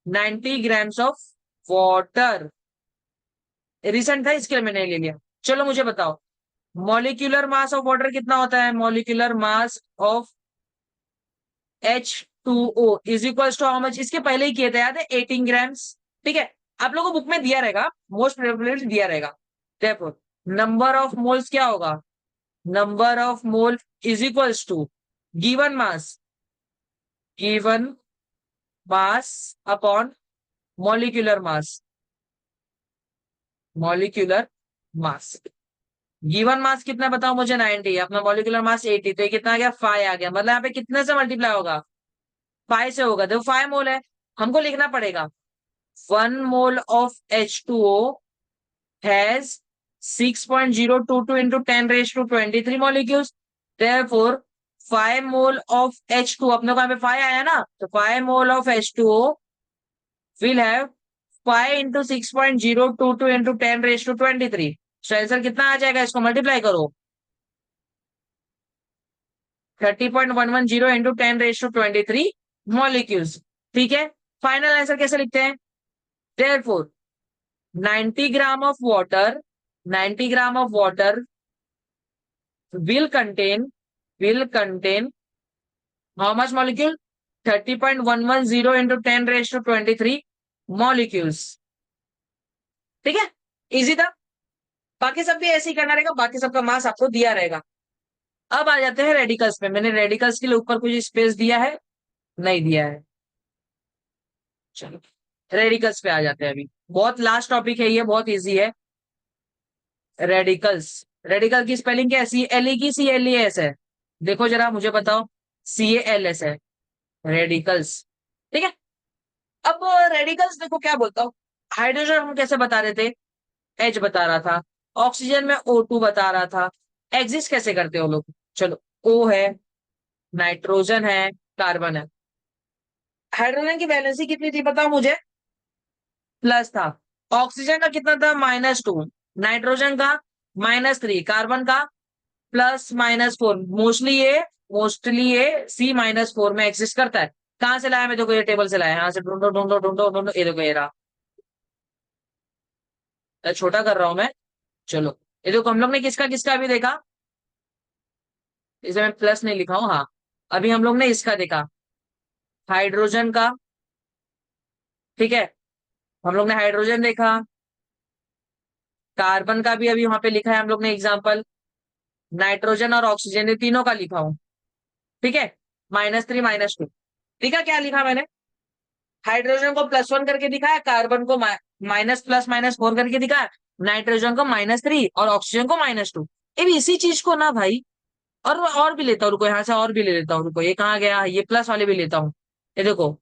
90 grams of water. Recent था, इसके लिए मैंने ले लिया। चलो मुझे बताओ, मॉलिक्यूलर मास ऑफ वाटर कितना होता है? Molecular mass of H2O is equals to how much? इसके पहले ही किए थे, याद है? 18 ग्राम्स, ठीक है। आप लोगों को बुक में दिया रहेगा, मोस्ट प्रोबेबली दिया रहेगा। देखो, नंबर ऑफ मोल्स क्या होगा? Number of mole is equals to given mass, given mass upon molecular mass, molecular mass. Given mass कितना बताओ मुझे? 90। अपना मॉलिक्यूलर मास 80, तो ये कितना आ गया? 5 आ गया। मतलब यहाँ पे कितने से मल्टीप्लाई होगा? 5 से होगा। देखो 5 मोल है, हमको लिखना पड़ेगा 1 mole of H2O has 6.022 into 10⁻23 molecules. Therefore 5 mole of H2, अपने को यहाँ पे 5 आया ना, तो 5 मोल of H2O will have 5 into 6.022 into 10⁻23। तो आंसर कितना आ जाएगा? इसको मल्टीप्लाई करो, 30.110 इंटू 10⁻23 मॉलिक्यूल्स, ठीक है। फाइनल आंसर कैसे लिखते हैं? Therefore 90 gram of water, 90 gram of water will contain, will contain how much molecule? 30.110 into 10⁻23 molecules, ठीक है। इजी था। बाकी सब भी ऐसे ही करना रहेगा, बाकी सबका मास आपको दिया रहेगा। अब आ जाते हैं रेडिकल्स पे। मैंने रेडिकल्स के लिए ऊपर कुछ स्पेस दिया है? नहीं दिया है। चलो, रेडिकल्स पे आ जाते हैं। अभी बहुत लास्ट टॉपिक है ये, बहुत इजी है। रेडिकल्स। रेडिकल की स्पेलिंग क्या है? CLE की CLES है? देखो जरा, मुझे बताओ। CALS है, रेडिकल्स, ठीक है। अब रेडिकल्स देखो क्या बोलता हूँ। हाइड्रोजन हम कैसे बता रहे थे? H बता रहा था। ऑक्सीजन में O2 बता रहा था। एग्जिस्ट कैसे करते हो लोग? चलो, O है, नाइट्रोजन है, कार्बन है। हाइड्रोजन की वैलेंसी कितनी थी बताओ मुझे? प्लस था। ऑक्सीजन का कितना था? -2। नाइट्रोजन का -3। कार्बन का +-4। मोस्टली ये C-4 में एग्जिस्ट करता है। कहां से लाया? मैं देखो ये टेबल से लाया, यहाँ से ढूंढो ढूंढो ढूंढो ढूंढो, ये देखो ये रहा। छोटा कर रहा हूं मैं। चलो, ये देखो हम लोग ने किसका किसका अभी देखा। इसे मैं प्लस नहीं लिखा हूं, हाँ। अभी हम लोग ने इसका देखा, हाइड्रोजन का, ठीक है। हम लोग ने हाइड्रोजन देखा। कार्बन का भी अभी वहां पे लिखा है हम लोग ने एग्जाम्पल। नाइट्रोजन और ऑक्सीजन, ये तीनों का लिखा हूं, ठीक है। -3 -2। ठीक है, क्या लिखा मैंने? हाइड्रोजन को +1 करके दिखाया, कार्बन को -+-4 करके दिखाया, नाइट्रोजन को -3 और ऑक्सीजन को -2। अब इसी चीज को ना भाई, और भी लेता हूँ, रुको यहाँ से और भी ले लेता हूँ। रुको, ये कहाँ गया? ये प्लस वाले भी लेता हूँ। ये देखो,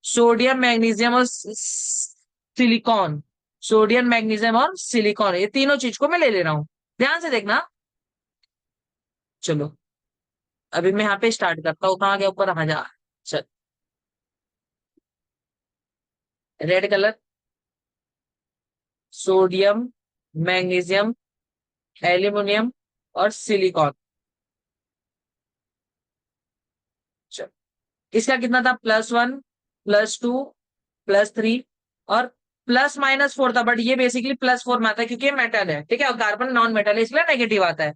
सोडियम मैग्नीशियम और सिलिकॉन। सोडियम मैग्नीशियम और सिलिकॉन, ये तीनों चीज को मैं ले ले रहा हूँ। ध्यान से देखना। चलो, अभी मैं यहाँ पे स्टार्ट करता हूँ। कहाँ गया ऊपर? हाँ जा। चल, red colour, sodium, magnesium, aluminium और सिलिकॉन। इसका कितना था? +1, +2, +3 और +-4 था, बट ये बेसिकली +4 में आता है क्योंकि ये मेटल है, ठीक है, और कार्बन नॉन मेटल है, इसलिए नेगेटिव आता है।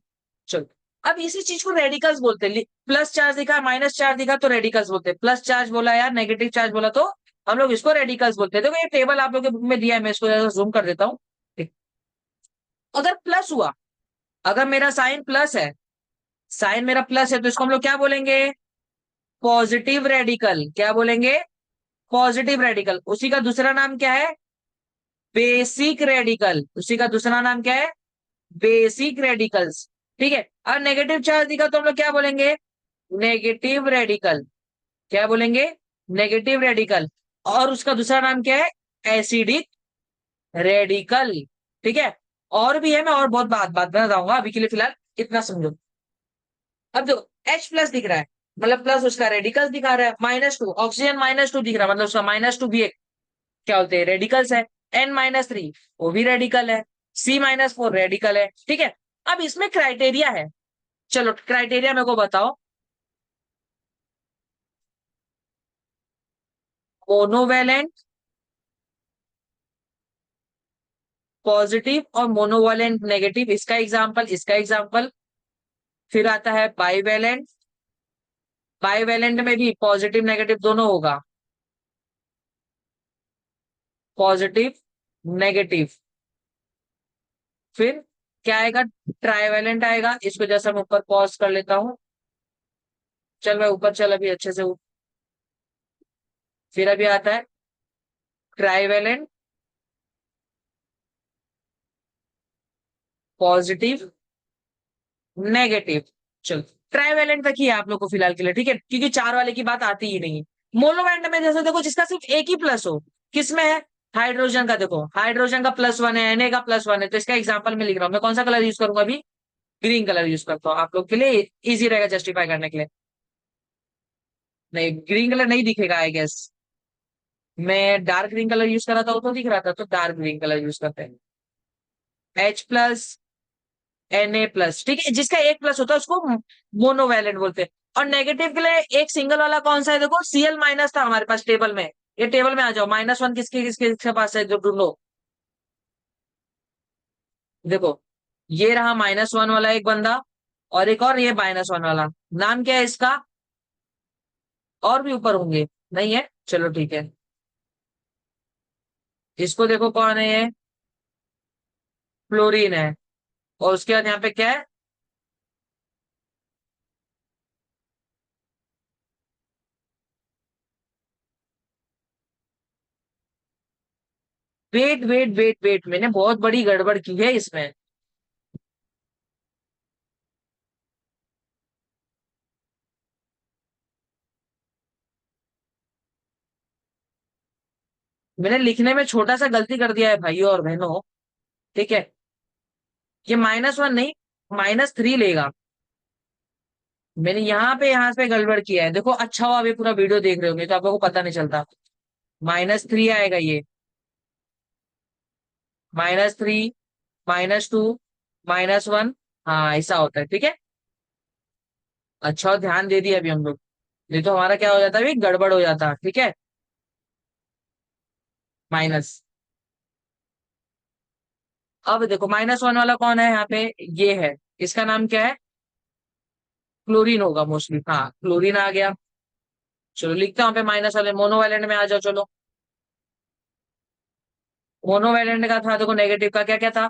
चलो, अब इसी चीज को रेडिकल्स बोलते हैं। प्लस चार्ज दिखा, माइनस चार्ज दिखा तो रेडिकल्स बोलते हैं, प्लस चार्ज बोला यार, नेगेटिव चार्ज बोला तो हम लोग इसको रेडिकल्स बोलते हैं। देखो ये टेबल आप लोग के बुक में दिया है, मैं इसको जूम कर देता हूँ। ठीक। अगर प्लस हुआ, अगर मेरा साइन प्लस है, साइन मेरा प्लस है, तो इसको हम लोग क्या बोलेंगे? Positive radical. क्या बोलेंगे? Positive radical. उसी का दूसरा नाम क्या है? Basic radical. उसी का दूसरा नाम क्या है? Basic radicals. ठीक है। और नेगेटिव चार्ज दिखा तो हम लोग क्या बोलेंगे? Negative radical. क्या बोलेंगे? Negative radical. और उसका दूसरा नाम क्या है? Acidic radical. ठीक है। और भी है, मैं और बहुत बात बात बताऊंगा, अभी के लिए फिलहाल इतना समझो। अब जो H+ दिख रहा है, मतलब प्लस उसका रेडिकल दिखा रहा है। -2 ऑक्सीजन, -2 दिख रहा है, मतलब उसका -2 भी एक क्या होते हैं? रेडिकल्स है। N-3 वो भी रेडिकल है। C-4 रेडिकल है। ठीक है। अब इसमें क्राइटेरिया है। चलो क्राइटेरिया मेरे को बताओ। मोनोवेलेंट, पॉजिटिव, और मोनोवेलेंट नेगेटिव, इसका एग्जांपल, इसका एग्जांपल। फिर आता है बाईवेलेंट। बाईवेलेंट में भी पॉजिटिव नेगेटिव दोनों होगा। Positive negative. फिर क्या आएगा? ट्राइवेलेंट आएगा। इसको जैसा मैं ऊपर पॉज कर लेता हूं। चल मैं ऊपर चल अभी अच्छे से। फिर अभी आता है ट्राइवेलेंट, पॉजिटिव, नेगेटिव। चलो ट्राइवेलेंट तक ही है आप लोग को फिलहाल के लिए, ठीक है, क्योंकि चार वाले की बात आती ही नहीं है। मोनोवेलेंट में जैसे देखो, जिसका सिर्फ एक ही प्लस हो, किसमें है? हाइड्रोजन का। देखो हाइड्रोजन का +1 है, Na का +1 है, तो इसका एग्जांपल मैं लिख रहा हूं। मैं कौन सा कलर यूज करूंगा अभी? ग्रीन कलर यूज करता हूँ, आप लोग के लिए इजी रहेगा जस्टिफाई करने के लिए। नहीं, ग्रीन कलर नहीं दिखेगा आई गेस। मैं डार्क ग्रीन कलर यूज कर रहा था, वो तो दिख रहा था, तो डार्क ग्रीन कलर यूज करते हैं। H+, Na+, ठीक है, जिसका एक प्लस होता है उसको मोनोवेलेंट बोलते हैं। और नेगेटिव के लिए एक सिंगल वाला कौन सा है? देखो Cl- था हमारे पास टेबल में। ये टेबल में आ जाओ, -1 किसके किसके किसके पास है जो ढूंढो। देखो ये रहा -1 वाला एक बंदा, और एक और ये -1 वाला। नाम क्या है इसका? और भी ऊपर होंगे। नहीं है? चलो ठीक है। इसको देखो कौन है ये? फ्लोरीन है। और उसके बाद यहाँ पे क्या है? वेट वेट वेट वेट, मैंने बहुत बड़ी गड़बड़ की है इसमें। मैंने लिखने में छोटा सा गलती कर दिया है भाइयों और बहनों। ठीक है। ये -1 नहीं, -3 लेगा। मैंने यहाँ पे गड़बड़ किया है। देखो अच्छा हुआ अभी पूरा वीडियो देख रहे होंगे तो आप लोगों को पता नहीं चलता। -3 आएगा ये। -3, -2, -1। हाँ ऐसा होता है, ठीक है। अच्छा और ध्यान दे दिया अभी हम लोग। नहीं तो हमारा क्या हो जाता है, अभी गड़बड़ हो जाता, ठीक है। माइनस। अब देखो -1 वाला कौन है यहाँ पे? ये है। इसका नाम क्या है? क्लोरीन होगा मोस्टली। हाँ क्लोरीन आ गया। चलो लिखता हूँ पे माइनस वाले। मोनोवैलेंट में आ जाओ चलो। मोनोवैलेंट का था, देखो नेगेटिव का क्या क्या था?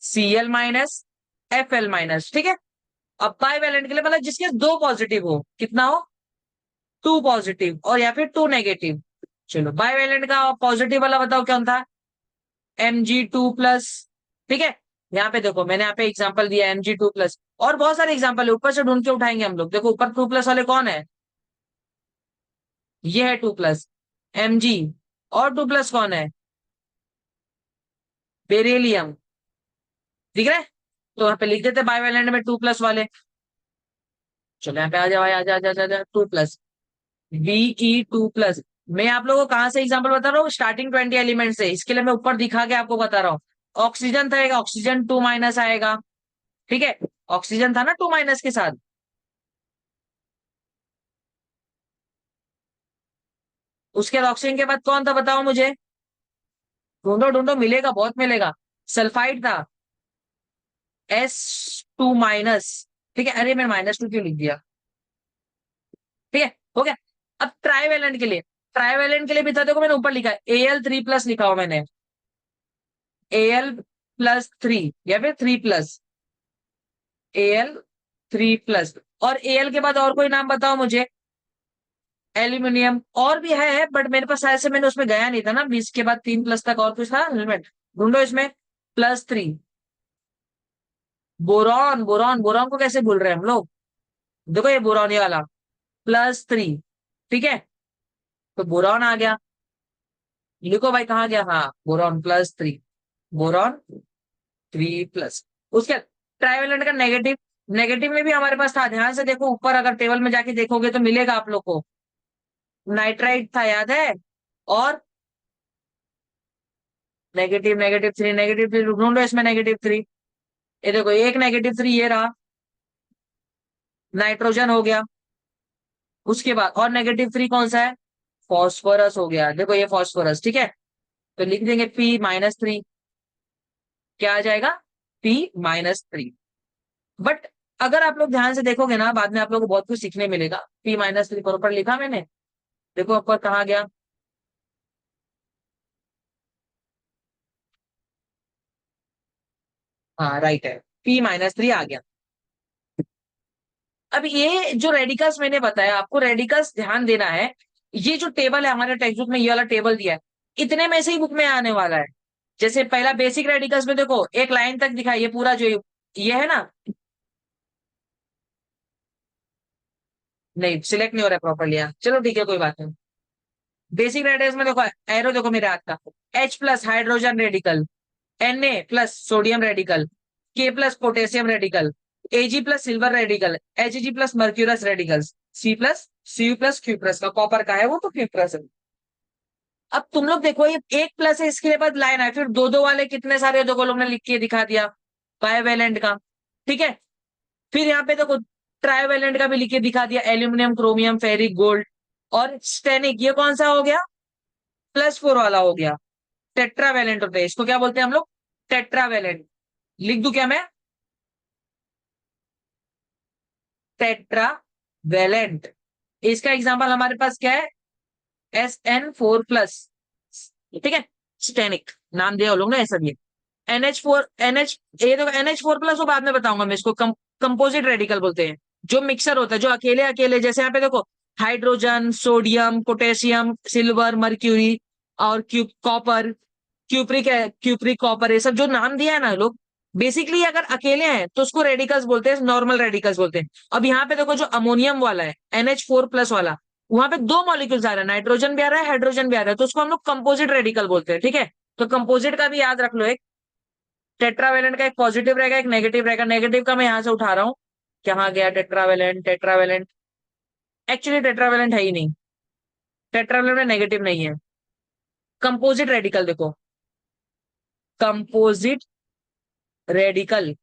Cl-, Fl-, ठीक है। अब बाईवैलेंट के लिए मतलब जिसके दो पॉजिटिव हो, कितना हो? 2 पॉजिटिव और या फिर 2 नेगेटिव। चलो बाईवैलेंट का पॉजिटिव वाला बताओ कौन था? Mg2+। ठीक है। यहाँ पे देखो मैंने यहाँ पे एग्जांपल दिया Mg2+। और बहुत सारे एग्जांपल है, ऊपर से ढूंढ के उठाएंगे हम लोग। देखो ऊपर 2+ वाले कौन है? ये है 2+, Mg। और 2+ कौन है? बेरिलियम। ठीक है। तो यहाँ पे लिख देते बाईवैलेंट में 2+ वाले। चलो यहाँ पे आ जाओ, आ जा जा जा जा 2+, Ve2+। मैं आप लोगों को कहाँ से एग्जांपल बता रहा हूँ? स्टार्टिंग 20 एलिमेंट से। इसके लिए मैं ऊपर दिखा के आपको बता रहा हूँ। ऑक्सीजन था, ऑक्सीजन 2- आएगा। ठीक है। ऑक्सीजन था ना 2- के साथ। उसके बाद ऑक्सीजन के बाद कौन था बताओ मुझे? ढूंढो ढूंढो, मिलेगा, बहुत मिलेगा। सल्फाइड था, S2 माइनस। ठीक है, अरे मैं -2 क्यों लिख दिया? ठीक है, हो गया। अब ट्राइवेलेंट के लिए, ट्राइवेलेंट के लिए भी था, देखो मैंने ऊपर लिखा है Al3+ लिखा हुआ मैंने, Al+3 या फिर 3+, Al3+। और Al के बाद और कोई नाम बताओ मुझे। एल्यूमिनियम और भी है, बट मेरे पास ऐसे, मैंने उसमें गया नहीं था ना, 20 के बाद 3+ तक और कुछ था एलिमेंट। ढूंढो इसमें। +3। बोरॉन, बोरॉन, बोरॉन को कैसे भूल रहे हैं हम लोग? देखो ये बोरॉन, ये वाला +3। ठीक है, तो बोरॉन आ गया। लिखो भाई, कहाँ गया? हाँ, बोरॉन +3, बोरॉन 3+। उसके ट्राइवेलेंट का नेगेटिव, नेगेटिव में भी हमारे पास था, ध्यान से देखो ऊपर, अगर टेबल में जाके देखोगे तो मिलेगा आप लोग को। नाइट्राइट था, याद है? और -3, -3 ढूंढो इसमें -3। ये देखो, एक -3 ये रहा, नाइट्रोजन हो गया। उसके बाद और -3 कौन सा है? फॉस्फोरस हो गया। देखो ये फॉस्फोरस, ठीक है, तो लिख देंगे P-3। क्या आ जाएगा? P-3। बट अगर आप लोग ध्यान से देखोगे ना, बाद में आप लोगों को बहुत कुछ सीखने मिलेगा। P-3 पर ऊपर लिखा मैंने, देखो ऊपर कहाँ गया? हाँ राइट है, P-3 आ गया। अब ये जो रेडिकल्स मैंने बताया आपको, रेडिकल्स ध्यान देना है। ये जो टेबल है हमारे टेक्स्ट बुक में, ये वाला टेबल दिया है, इतने में से ही बुक में आने वाला है। जैसे पहला बेसिक रेडिकल्स में देखो, एक लाइन तक दिखा, ये पूरा जो ये है ना, नहीं सिलेक्ट नहीं हो रहा है प्रॉपरली यहाँ, चलो ठीक है कोई बात नहीं। बेसिक रेडिकल्स में देखो, एरो देखो मेरे हाथ का, H+ hydrogen radical, Na+ sodium radical, K+ potassium radical, Ag+ silver radical, Hg+ mercurous radicals, C+, Cu+ का कॉपर का है वो, तो Cu+ है। अब तुम लोग देखो, ये एक प्लस है, इसके बाद लाइन है, फिर दो दो वाले कितने सारे देखो लोग ने लिख के दिखा दिया, बायवेलेंट का। ठीक है, फिर यहाँ पे देखो ट्राइवेलेंट का भी लिख के दिखा दिया, एल्यूमिनियम, क्रोमियम, फेरिक, गोल्ड। और स्टेनिक, ये कौन सा हो गया? +4 वाला हो गया। टेट्रावेलेंट होते हैं, इसको क्या बोलते हैं हम लोग? टेट्रावेलेंट। लिख दूं क्या मैं? टेट्रावेलेंट। इसका एग्जांपल हमारे पास क्या है? SN4+। ठीक है, स्टेनिक नाम दिया वो लोग ने ऐसा दिया। NH4, NH, ये देखो NH4+ वो बाद में बताऊंगा मैं इसको, कंपोजिट रेडिकल बोलते हैं। जो मिक्सर होता है, जो अकेले अकेले, जैसे यहाँ पे देखो, hydrogen, sodium, potassium, silver, mercury और कॉपर, क्यूप्रिक है, क्यूप्रिक कॉपर, ये सब जो नाम दिया है ना लोग, बेसिकली अगर अकेले हैं तो उसको रेडिकल्स बोलते हैं, नॉर्मल रेडिकल्स बोलते हैं। अब यहाँ पे देखो, जो अमोनियम वाला है, NH4+ वाला, वहां पे दो मॉलिक्यूल्स आ रहा है, नाइट्रोजन भी आ रहा है, हाइड्रोजन भी आ रहा है, तो उसको हम लोग कंपोजिट रेडिकल बोलते हैं। ठीक है, तो कंपोजिट का भी याद रख लो, एक टेट्रावेलेंट का एक पॉजिटिव रहेगा, एक नेगेटिव रहेगा। नेगेटिव का मैं यहां से उठा रहा हूं, कहाँ गया टेट्रावेलेंट? टेट्रावेलेंट एक्चुअली टेट्रावेलेंट है ही नहीं, टेट्रावेलेंट में नेगेटिव नहीं है। कंपोजिट रेडिकल देखो, कंपोजिट रेडिकल,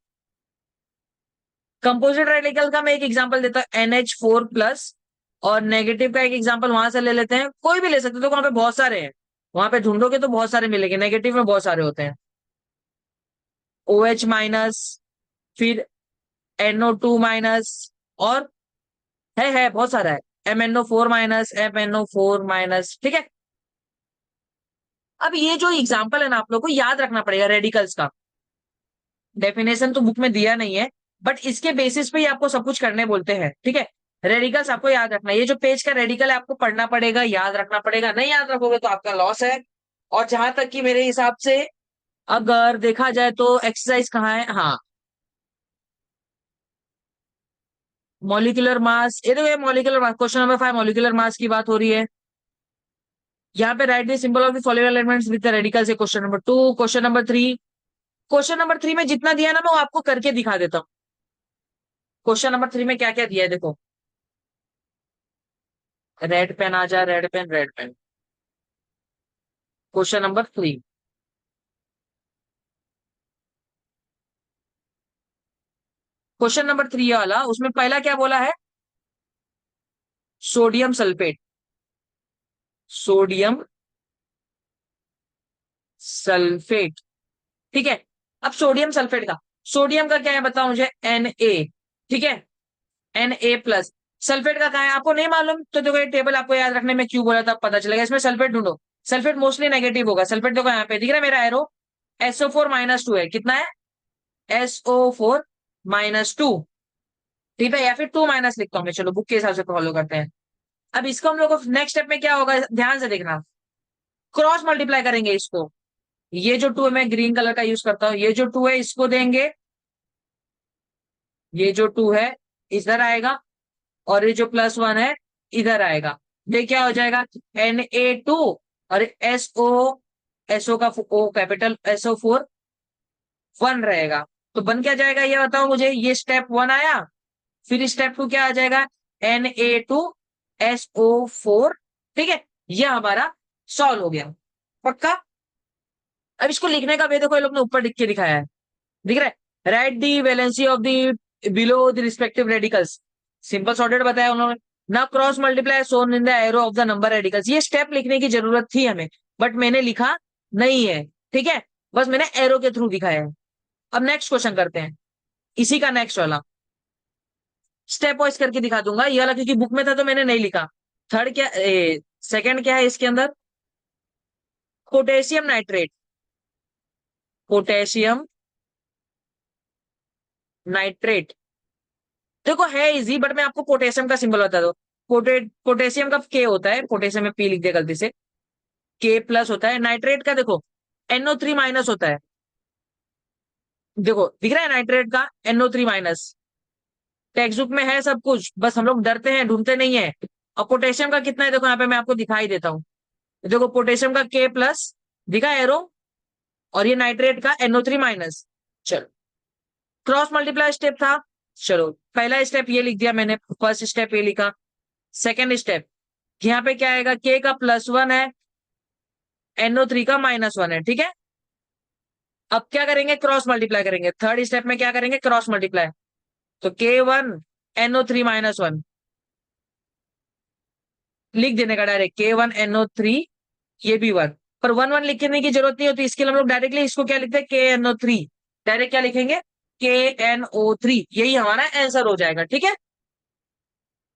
कंपोजिट रेडिकल का मैं एक एग्जांपल देता हूं, NH4+। और नेगेटिव का एक एग्जांपल वहां से ले लेते हैं, कोई भी ले सकते हो, तो वहां पे बहुत सारे हैं, वहां पे ढूंढोगे तो बहुत सारे मिलेंगे, नेगेटिव में बहुत सारे होते हैं। OH-, फिर NO2-, और है बहुत सारा है, MnO4-, MnO4-। ठीक है, अब ये जो एग्जांपल है ना, आप लोग को याद रखना पड़ेगा रेडिकल्स का। डेफिनेशन तो बुक में दिया नहीं है, बट इसके बेसिस पे ही आपको सब कुछ करने बोलते हैं। ठीक है, रेडिकल्स आपको याद रखना, ये जो पेज का रेडिकल है आपको पढ़ना पड़ेगा, याद रखना पड़ेगा, नहीं याद रखोगे तो आपका लॉस है। और जहां तक कि मेरे हिसाब से अगर देखा जाए तो एक्सरसाइज कहाँ है, हाँ, मॉलिक्यूलर मास, ये देखो ये molecular mass, question number 5 molecular mass की बात हो रही है। यहाँ पे right the symbol of the following elements with the radicals है, question number 2। Question number 3, question number 3 में जितना दिया ना, मैं वो आपको करके दिखा देता हूँ। क्वेश्चन नंबर 3 में क्या क्या दिया है देखो, रेड पेन आ जा, red pen, red pen. Question number 3, question number 3 वाला, उसमें पहला क्या बोला है? Sodium sulphate, sodium sulphate. ठीक है, अब सोडियम सल्फेट का, सोडियम का क्या है बताओ मुझे, Na। ठीक है, Na+। सल्फेट का कहा है आपको नहीं मालूम, तो देखो ये टेबल आपको याद रखने में क्यों बोला था, पता चलेगा। इसमें सल्फेट ढूंढो। सल्फेट मोस्टली नेगेटिव होगा। सल्फेट देखो यहाँ पे दिख रहा है मेरा एरो, SO4-2 है। कितना है, SO4-2। ठीक है, या फिर 2- लिखता हूँ मैं, चलो बुक के हिसाब से फॉलो करते हैं। अब इसको हम लोग को नेक्स्ट स्टेप में क्या होगा, ध्यान से देखना। क्रॉस मल्टीप्लाई करेंगे इसको। ये जो 2 है, मैं ग्रीन कलर का यूज करता हूँ, ये जो 2 है इसको देंगे, ये जो 2 है इधर आएगा, और ये जो +1 है इधर आएगा। ये क्या हो जाएगा, Na2, और SO का ओ कैपिटल SO4-1 रहेगा। तो बन क्या जाएगा ये बताओ मुझे, ये स्टेप 1 आया, फिर स्टेप 2 क्या आ जाएगा, Na2SO4। ठीक है, ये हमारा सॉल्व हो गया। पक्का। अब इसको लिखने का वे देखो, ये लोग ने ऊपर लिख के दिखाया है, दिख रहा है, write the valency of the below the respective radicals. Simple sorted बताया उन्होंने। ना cross multiply shown in the arrow of the number radicals. ये स्टेप लिखने की जरूरत थी हमें, बट मैंने लिखा नहीं है। ठीक है, बस मैंने एरो के थ्रू दिखाया है। अब नेक्स्ट क्वेश्चन करते हैं, इसी का नेक्स्ट वाला स्टेप वाइज करके दिखा दूंगा। ये वाला क्योंकि बुक में था तो मैंने नहीं लिखा। थर्ड क्या, सेकंड क्या है इसके अंदर, पोटेशियम नाइट्रेट। पोटेशियम नाइट्रेट देखो है इजी, बट मैं आपको पोटेशियम का सिंबल बता दो। पोटेशियम का के होता है, पोटेशियम में पी लिख दिया गलती से, K+ होता है। नाइट्रेट का देखो NO3- होता है। देखो दिख रहा है नाइट्रेट का NO3-। टेक्स्ट बुक में है सब कुछ, बस हम लोग डरते हैं, ढूंढते नहीं है। और पोटेशियम का कितना है देखो यहाँ पे मैं आपको दिखाई देता हूँ। देखो पोटेशियम का K+ दिखा एरो, और ये नाइट्रेट का NO3-। चलो, क्रॉस मल्टीप्लाई स्टेप था। चलो पहला स्टेप ये लिख दिया मैंने, फर्स्ट स्टेप ये लिखा। सेकेंड स्टेप, यहाँ पे क्या आएगा, K का +1 है, NO3 का -1 है। ठीक है, अब क्या करेंगे, क्रॉस मल्टीप्लाई करेंगे। थर्ड स्टेप में क्या करेंगे, क्रॉस मल्टीप्लाई। तो K1NO3-1 लिख देने का डायरेक्ट, K1NO3, ये भी 1। पर 1 1 लिखने की जरूरत नहीं होती, इसके लिए हम लोग डायरेक्टली इसको क्या लिखते हैं, KNO3। डायरेक्ट क्या लिखेंगे, KNO3, यही हमारा आंसर हो जाएगा। ठीक है,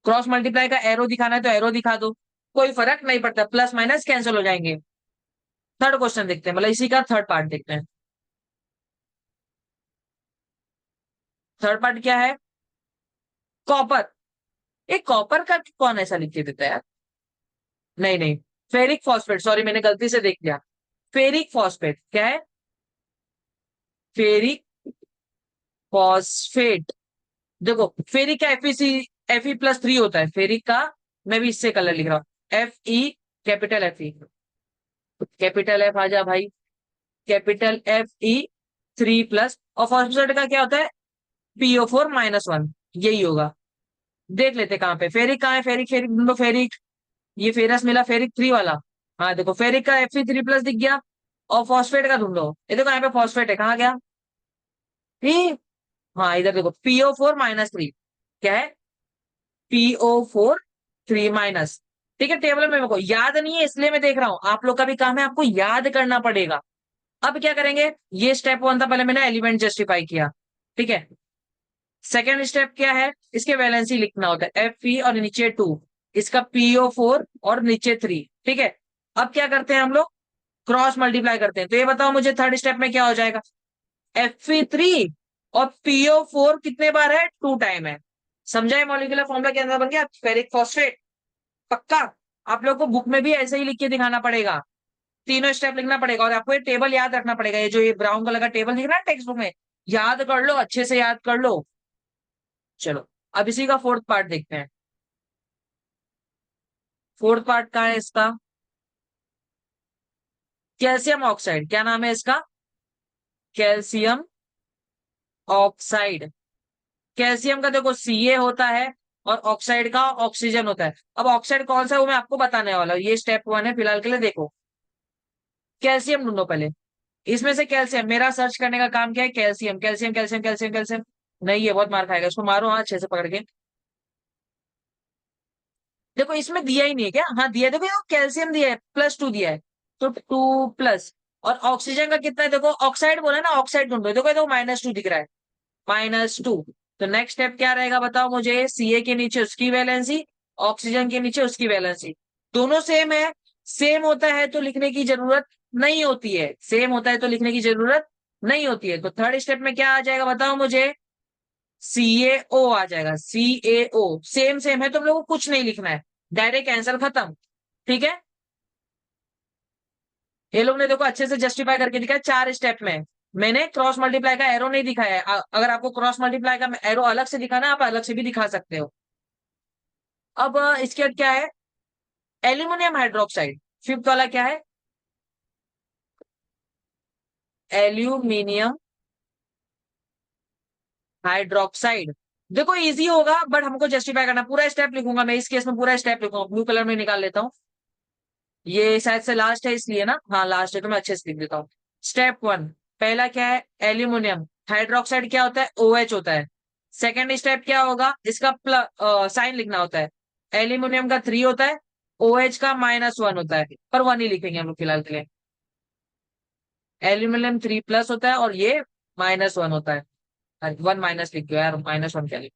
क्रॉस मल्टीप्लाई का एरो दिखाना है तो एरो दिखा दो, कोई फर्क नहीं पड़ता, प्लस माइनस कैंसिल हो जाएंगे। थर्ड क्वेश्चन देखते हैं, मतलब इसी का थर्ड पार्ट देखते हैं। थर्ड पार्ट क्या है, कॉपर। एक कॉपर का कौन ऐसा लिख के देता है यार, नहीं नहीं, फेरिक फॉस्फेट, सॉरी मैंने गलती से देख लिया। फेरिक फॉस्फेट क्या है, फेरिक फॉस्फेट। देखो फेरिक का Fe+3 होता है, फेरिक का। मैं भी इससे कलर लिख रहा हूँ, Fe, capital Fe, capital F आ जा भाई, कैपिटल Fe3+। और फॉस्फेट का क्या होता है, PO4-1, यही होगा। देख लेते कहाँ पे फेरिक, कहाँ है फेरिक, फेरिक ढूंढो, फेरिक। ये फेरस मिला, फेरिक 3 वाला। हाँ देखो फेरिक का Fe3+ दिख गया। और फॉस्फेट का ढूंढो, ये देखो यहाँ पे फॉस्फेट है, कहाँ गया, ठीक। हाँ इधर देखो, PO4-3, क्या है, PO4-3-। ठीक है, टेबल में मेरे को याद नहीं है इसलिए मैं देख रहा हूं, आप लोग का भी काम है, आपको याद करना पड़ेगा। अब क्या करेंगे, ये स्टेप 1 था, पहले मैंने एलिमेंट जस्टिफाई किया। ठीक है, सेकेंड स्टेप क्या है, इसके वैलेंसी लिखना होता है, Fe और नीचे 2, इसका PO4 और नीचे 3। ठीक है, अब क्या करते हैं हम लोग, क्रॉस मल्टीप्लाई करते हैं। तो ये बताओ मुझे थर्ड स्टेप में क्या हो जाएगा, Fe3 और PO4 कितने बार है, 2 टाइम है। समझा, है मॉलिक्यूलर फॉर्मूला के अंदर बन गया फेरिक फॉस्फेट। पक्का, आप लोग को बुक में भी ऐसे ही लिख के दिखाना पड़ेगा, तीनों स्टेप लिखना पड़ेगा, और आपको ये टेबल याद रखना पड़ेगा। ये जो ये ब्राउन कलर का टेबल दिख रहा है टेक्स्ट बुक में, याद कर लो, अच्छे से याद कर लो। चलो अब इसी का फोर्थ पार्ट देखते हैं। फोर्थ पार्ट कहाँ है इसका, कैल्शियम ऑक्साइड, क्या नाम है इसका, कैल्शियम ऑक्साइड। कैल्शियम का देखो Ca होता है, और ऑक्साइड का ऑक्सीजन होता है। अब ऑक्साइड कौन सा है वो मैं आपको बताने वाला हूँ, ये स्टेप 1 है फिलहाल के लिए। देखो कैल्शियम ढूंढो पहले, इसमें से कैल्शियम, मेरा सर्च करने का काम क्या है, calcium calcium calcium calcium calcium. नहीं, ये बहुत मार खाएगा, इसको मारो हाँ अच्छे से पकड़ के। देखो इसमें दिया ही नहीं है क्या, हाँ दिया है, देखो कैल्शियम दिया है, +2 दिया है, तो 2+। और ऑक्सीजन का कितना है देखो, ऑक्साइड बोला ना, ऑक्साइड ढूंढो, देखो देखो -2 दिख रहा है, -2। तो नेक्स्ट स्टेप क्या रहेगा बताओ मुझे, Ca के नीचे उसकी वैलेंसी, ऑक्सीजन के नीचे उसकी वैलेंसी, दोनों सेम है। सेम होता है तो लिखने की जरूरत नहीं होती है, सेम होता है तो लिखने की जरूरत नहीं होती है। तो थर्ड स्टेप में क्या आ जाएगा बताओ मुझे, CaO आ जाएगा, CaO। सेम सेम है, तुम लोगों को कुछ नहीं लिखना है, डायरेक्ट आंसर खत्म। ठीक है, ये लोग ने देखो अच्छे से जस्टिफाई करके दिखाया 4 स्टेप में। मैंने क्रॉस मल्टीप्लाई का एरो नहीं दिखाया है, अगर आपको क्रॉस मल्टीप्लाई का एरो अलग से दिखाना है, आप अलग से भी दिखा सकते हो। अब इसके बाद क्या है, एल्यूमिनियम हाइड्रोक्साइड, फिफ्थ वाला क्या है, एल्यूमिनियम हाइड्रोक्साइड। देखो इजी होगा बट हमको जस्टिफाई करना, पूरा स्टेप लिखूंगा मैं, इस केस में पूरा स्टेप लिखूंगा, ब्लू कलर में निकाल लेता हूँ, ये शायद से लास्ट है इसलिए ना, हाँ लास्ट है तो मैं अच्छे से लिख देता हूँ। स्टेप 1, पहला क्या है, एल्यूमिनियम हाइड्रोक्साइड क्या होता है, OH होता है। सेकेंड स्टेप क्या होगा, इसका साइन लिखना होता है, एल्यूमिनियम का 3 होता है, OH का -1 होता है, पर 1 ही लिखेंगे हम लोग फिलहाल के लिए। एल्यूमिनियम 3+ होता है और ये -1 होता है। 1 माइनस लिख दो यार, -1 क्या लिख,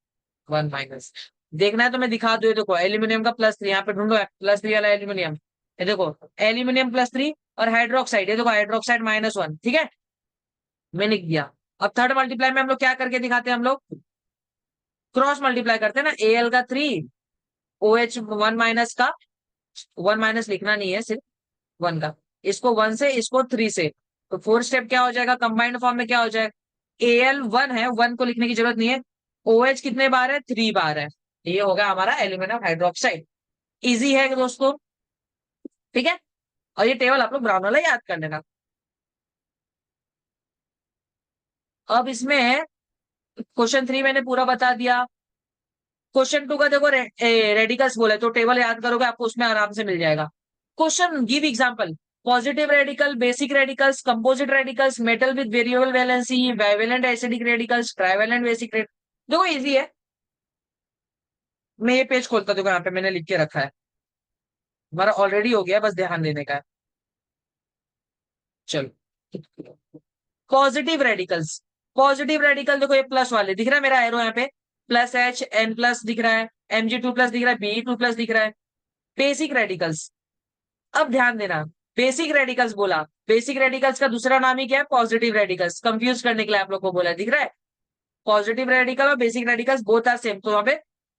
1 माइनस। देखना है तो मैं दिखा दू, देखो एल्यूमिनियम का +3, यहाँ पे ढूंढो +3 वाला एल्यूमिनियम, ये देखो एल्यूमिनियम +3, और हाइड्रोक्साइड, ये देखो हाइड्रोक्साइड -1, ठीक है, मैंने लिख दिया। अब थर्ड मल्टीप्लाई में हम लोग क्या करके दिखाते हैं, हम लोग क्रॉस मल्टीप्लाई करते हैं ना, Al का 3, OH 1 का 1 लिखना नहीं है, सिर्फ 1 का, इसको 1 से, इसको 3 से, तो फोर्थ स्टेप क्या हो जाएगा, कंबाइंड फॉर्म में क्या हो जाएगा, Al 1 है, 1 को लिखने की जरूरत नहीं है, OH कितने बार है, 3 बार है, ये होगा हमारा एल्यूमिनियम हाइड्रोक्साइड। इजी है दोस्तों, ठीक है, और ये टेबल आप लोग ब्राउन वाला याद कर लेना। अब इसमें क्वेश्चन 3 मैंने पूरा बता दिया, क्वेश्चन 2 का देखो रेडिकल्स बोले तो टेबल याद करोगे आपको उसमें आराम से मिल जाएगा। Question give example, positive radical, basic radicals, composite radicals, metal with variable valency, bivalent acidic radicals, trivalent basic radical. देखो इजी है, मैं ये पेज खोलता हूँ, देखो यहाँ पे मैंने लिख के रखा है, हमारा ऑलरेडी हो गया, बस ध्यान देने का है। चलो, पॉजिटिव रेडिकल्स, पॉजिटिव रेडिकल देखो ये प्लस वाले दिख रहा है, मेरा एरो यहाँ पे +H N+ दिख रहा है, Mg2+ दिख रहा है, Be2+ दिख रहा है। बेसिक रेडिकल्स, अब ध्यान देना, बेसिक रेडिकल्स बोला, बेसिक रेडिकल्स का दूसरा नाम ही क्या है, पॉजिटिव रेडिकल्स, कंफ्यूज करने के लिए आप लोग को बोला, दिख रहा है, पॉजिटिव रेडिकल और basic radicals both are same, तो वहां पे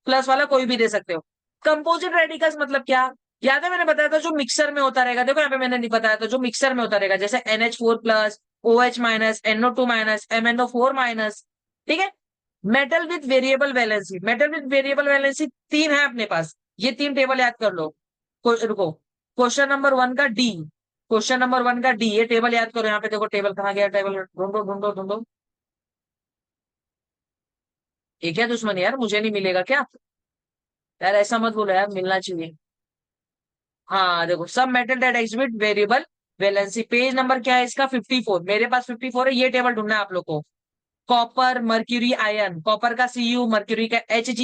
प्लस वाला कोई भी दे सकते हो। कंपोजिट रेडिकल्स मतलब क्या, याद है मैंने बताया था जो मिक्सर में होता रहेगा, देखो यहाँ पे मैंने नहीं बताया था, जो मिक्सर में होता रहेगा, जैसे NH4+, OH-, NO2-, MnO4-, ठीक है। Metal with variable valency, metal with variable valency 3 है अपने पास, ये 3 टेबल याद कर लो। रुको, क्वेश्चन नंबर 1 का डी, ये टेबल याद करो, यहाँ पे देखो टेबल कहाँ गया, टेबल ढूंढो ढूंढो ढूंढो, ये क्या दुश्मनी यार, मुझे नहीं मिलेगा क्या, यार ऐसा मत बोलो यार, मिलना चाहिए। हाँ देखो, सब metal that exhibit variable valency, page number क्या है इसका, 54, मेरे पास 54 है, ये टेबल ढूंढना है आप लोग को। कॉपर, मर्क्यूरी आयन, कॉपर का Cu, मर्क्यूरी का Hg,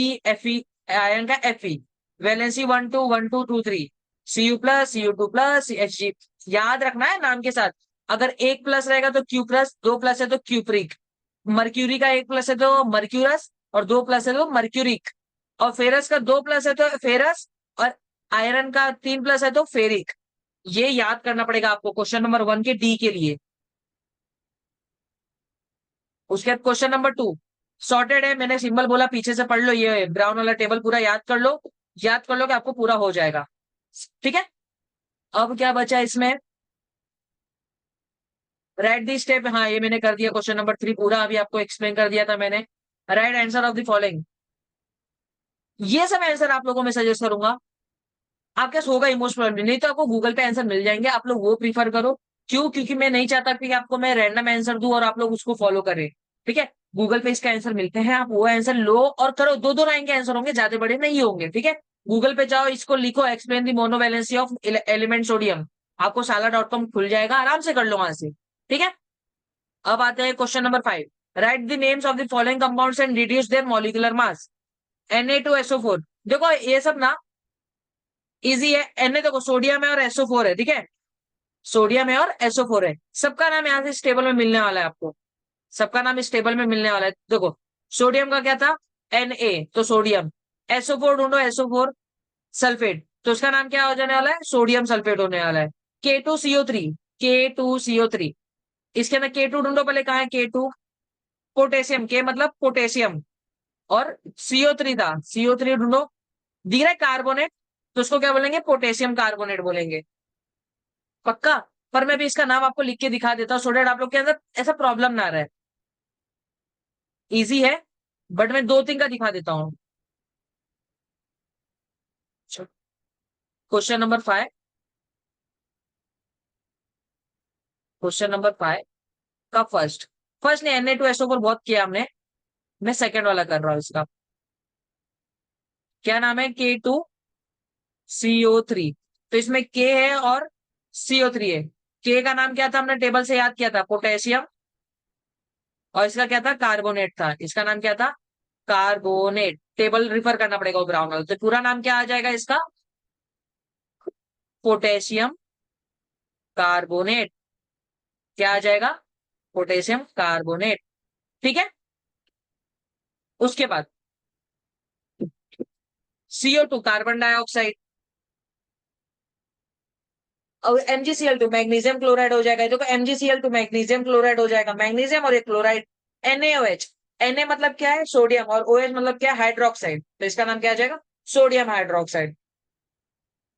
आयन का Fe, valency 1 2 1 2 2 3, Cu+, Cu2+, Hg, याद रखना है नाम के साथ, अगर एक प्लस रहेगा तो Q+, 2+ है तो क्यूप्रिक, मर्क्यूरी का 1+ है तो मर्क्यूरस, और 2+ है तो मर्क्यूरिक, और फेरस का 2+ है तो फेरस, और आयरन का 3+ है तो फेरिक। ये याद करना पड़ेगा आपको क्वेश्चन नंबर 1 के डी के लिए। उसके बाद क्वेश्चन नंबर 2 सॉर्टेड है, मैंने सिंबल बोला पीछे से पढ़ लो, ये ब्राउन वाला टेबल पूरा याद कर लो, याद कर लो कि आपको पूरा हो जाएगा, ठीक है। अब क्या बचा इसमें, राइट दी स्टेप, हाँ ये मैंने कर दिया, क्वेश्चन नंबर 3 पूरा अभी आपको एक्सप्लेन कर दिया था मैंने। Right answer of the following, ये सब आंसर आप लोगों में सजेस्ट करूंगा, आपके पास होगा ही मोस्ट प्रोबेबली, नहीं तो आपको गूगल पे आंसर मिल जाएंगे, आप लोग वो प्रीफर करो। क्यों, क्योंकि मैं नहीं चाहता कि आपको मैं रैंडम आंसर दूं और आप लोग उसको फॉलो करें, ठीक है। गूगल पे इसका आंसर मिलते हैं, आप वो आंसर लो और करो, 2 2 लाइन के आंसर होंगे, ज्यादा बड़े नहीं होंगे, ठीक है। गूगल पे जाओ, इसको लिखो explain the monovalency of element sodium, आपको साला.com खुल जाएगा, आराम से कर लो वहां से, ठीक है। अब आते हैं question number 5, right the names of the following compounds and reduce there molecular mass. Na2SO4, देखो ये सब ना इजी है, Na देखो सोडियम है और SO4 है, ठीक है। सोडियम है और SO4 है। सबका नाम यहाँ से इस टेबल में मिलने वाला है आपको, सबका नाम इस टेबल में मिलने वाला है। देखो सोडियम का क्या था, Na, तो सोडियम। SO4 ढूंढो, SO4 सल्फेट, तो उसका नाम क्या हो जाने वाला है, सोडियम सल्फेट होने वाला है। K2CO3, K2CO3, इसके अंदर K2 ढूंढो पहले, कहा है K2, पोटेशियम, के मतलब पोटेशियम, और CO3 था, CO3 ढूंढो। दिख रहा है कार्बोनेट, तो उसको क्या बोलेंगे, पोटेशियम कार्बोनेट बोलेंगे, पक्का। पर मैं भी इसका नाम आपको लिख के दिखा देता हूँ, सो डेट आप लोग के अंदर ऐसा प्रॉब्लम ना रहे। इजी है, बट मैं 2-3 का दिखा देता हूँ। क्वेश्चन नंबर 5, क्वेश्चन नंबर 5 का फर्स्ट, फर्स्ट ने Na2SO पर बहुत किया हमने, मैं सेकंड वाला कर रहा हूँ इसका। क्या नाम है, K2CO3, तो इसमें K है और CO3 है। K का नाम क्या था, हमने टेबल से याद किया था, पोटेशियम, और इसका क्या था, कार्बोनेट था। इसका नाम क्या था, कार्बोनेट। टेबल रिफर करना पड़ेगा वो ब्राउन वाला, तो पूरा नाम क्या आ जाएगा इसका, पोटेशियम कार्बोनेट। क्या आ जाएगा, पोटेशियम कार्बोनेट। ठीक है, उसके बाद CO2 कार्बन डाइऑक्साइड, और MgCl2 मैग्नीशियम क्लोराइड हो जाएगा। देखो MgCl2 मैग्नीशियम क्लोराइड हो जाएगा, मैग्नीशियम और एक क्लोराइड, NaOH। Na मतलब क्या है, सोडियम, और OH मतलब क्या है, हाइड्रोक्साइड, तो इसका नाम क्या आ जाएगा, सोडियम हाइड्रोक्साइड।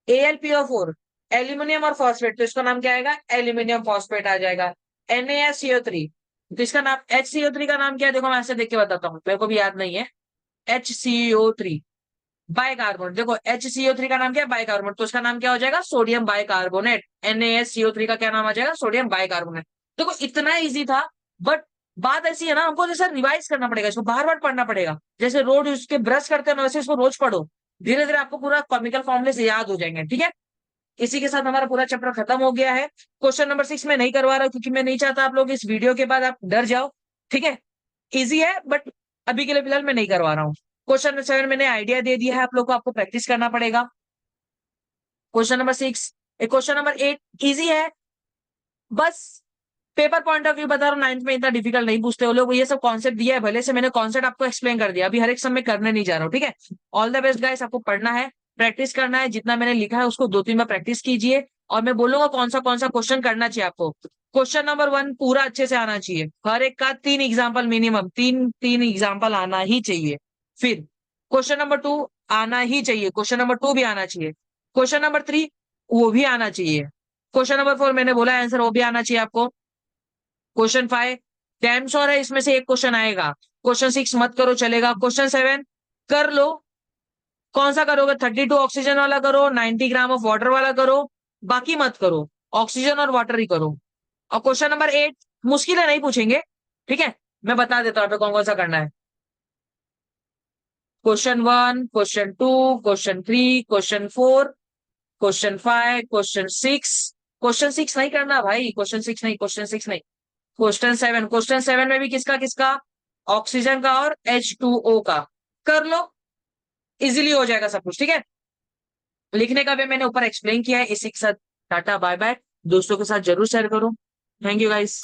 AlPO4 एल्यूमिनियम और फॉस्फेट, तो इसका नाम क्या आएगा, एल्यूमिनियम फॉस्फेट आ जाएगा। NaSCO3, तो इसका नाम, HCO3 का नाम क्या है, देखो मैं ऐसे देख के बताता हूँ, मेरे को भी याद नहीं है। HCO3 बाइकार्बोनेट, देखो HCO3 का नाम क्या है, बाइकार्बोनेट, तो उसका नाम क्या हो जाएगा, सोडियम बाइकार्बोनेट। NaSCO3 का क्या नाम आ जाएगा, सोडियम बाइकार्बोनेट। देखो इतना इजी था, बट बात ऐसी है ना, हमको जैसे रिवाइज करना पड़ेगा, इसको बार बार पढ़ना पड़ेगा, जैसे रोज उसके ब्रश करते हैं ना, वैसे इसको रोज पढ़ो, धीरे धीरे आपको पूरा केमिकल फॉर्मूले से याद हो जाएंगे। ठीक है, इसी के साथ हमारा पूरा चैप्टर खत्म हो गया है। क्वेश्चन नंबर 6 में नहीं करवा रहा हूं, क्योंकि मैं नहीं चाहता आप लोग इस वीडियो के बाद आप डर जाओ। ठीक है, इजी है, बट अभी के लिए फिलहाल मैं नहीं करवा रहा हूँ। क्वेश्चन नंबर 7 मैंने आइडिया दे दिया है आप लोग को, आपको प्रैक्टिस करना पड़ेगा। Question number 6, question number 8 easy है, बस पेपर पॉइंट ऑफ व्यू बता रहा हूँ, 9th में इतना डिफिकल्ट नहीं पूछते वो लोग, ये सब कॉन्सेप्ट दिया है, भले से मैंने कॉन्सेप्ट आपको एक्सप्लेन कर दिया, अभी हर एक समय करने नहीं जा रहा हूँ। ठीक है, ऑल द बेस्ट गाइस, आपको पढ़ना है, प्रैक्टिस करना है, जितना मैंने लिखा है उसको 2-3 बार प्रैक्टिस कीजिए, और मैं बोलूंगा कौन सा क्वेश्चन करना चाहिए आपको। क्वेश्चन नंबर 1 पूरा अच्छे से आना चाहिए, हर एक का 3 एग्जाम्पल मिनिमम, 3 एग्जाम्पल आना ही चाहिए। फिर क्वेश्चन नंबर 2 आना ही चाहिए, क्वेश्चन नंबर 2 भी आना चाहिए। क्वेश्चन नंबर 3 वो भी आना चाहिए। क्वेश्चन नंबर 4 मैंने बोला आंसर, वो भी आना चाहिए आपको। क्वेश्चन 5 डैम श्योर है इसमें से एक क्वेश्चन आएगा। क्वेश्चन 6 मत करो चलेगा। क्वेश्चन 7 कर लो, कौन सा करोगे, 32 ऑक्सीजन वाला करो, 90 ग्राम ऑफ वाटर वाला करो, बाकी मत करो, ऑक्सीजन और वाटर ही करो। और क्वेश्चन नंबर 8 मुश्किल है, नहीं पूछेंगे। ठीक है, मैं बता देता हूं कौन कौन सा करना है। Question 1, question 2, question 3, question 4, question 5, question 6। Question 6 नहीं करना भाई, क्वेश्चन 6 नहीं, क्वेश्चन 6 नहीं। क्वेश्चन 7, क्वेश्चन 7 में भी किसका किसका, ऑक्सीजन का और H2O का। कर लो, इजीली हो जाएगा सब कुछ। ठीक है, लिखने का भी मैंने ऊपर एक्सप्लेन किया है। इसी के साथ टाटा बाय बाय, दोस्तों के साथ जरूर शेयर करो। Thank you guys.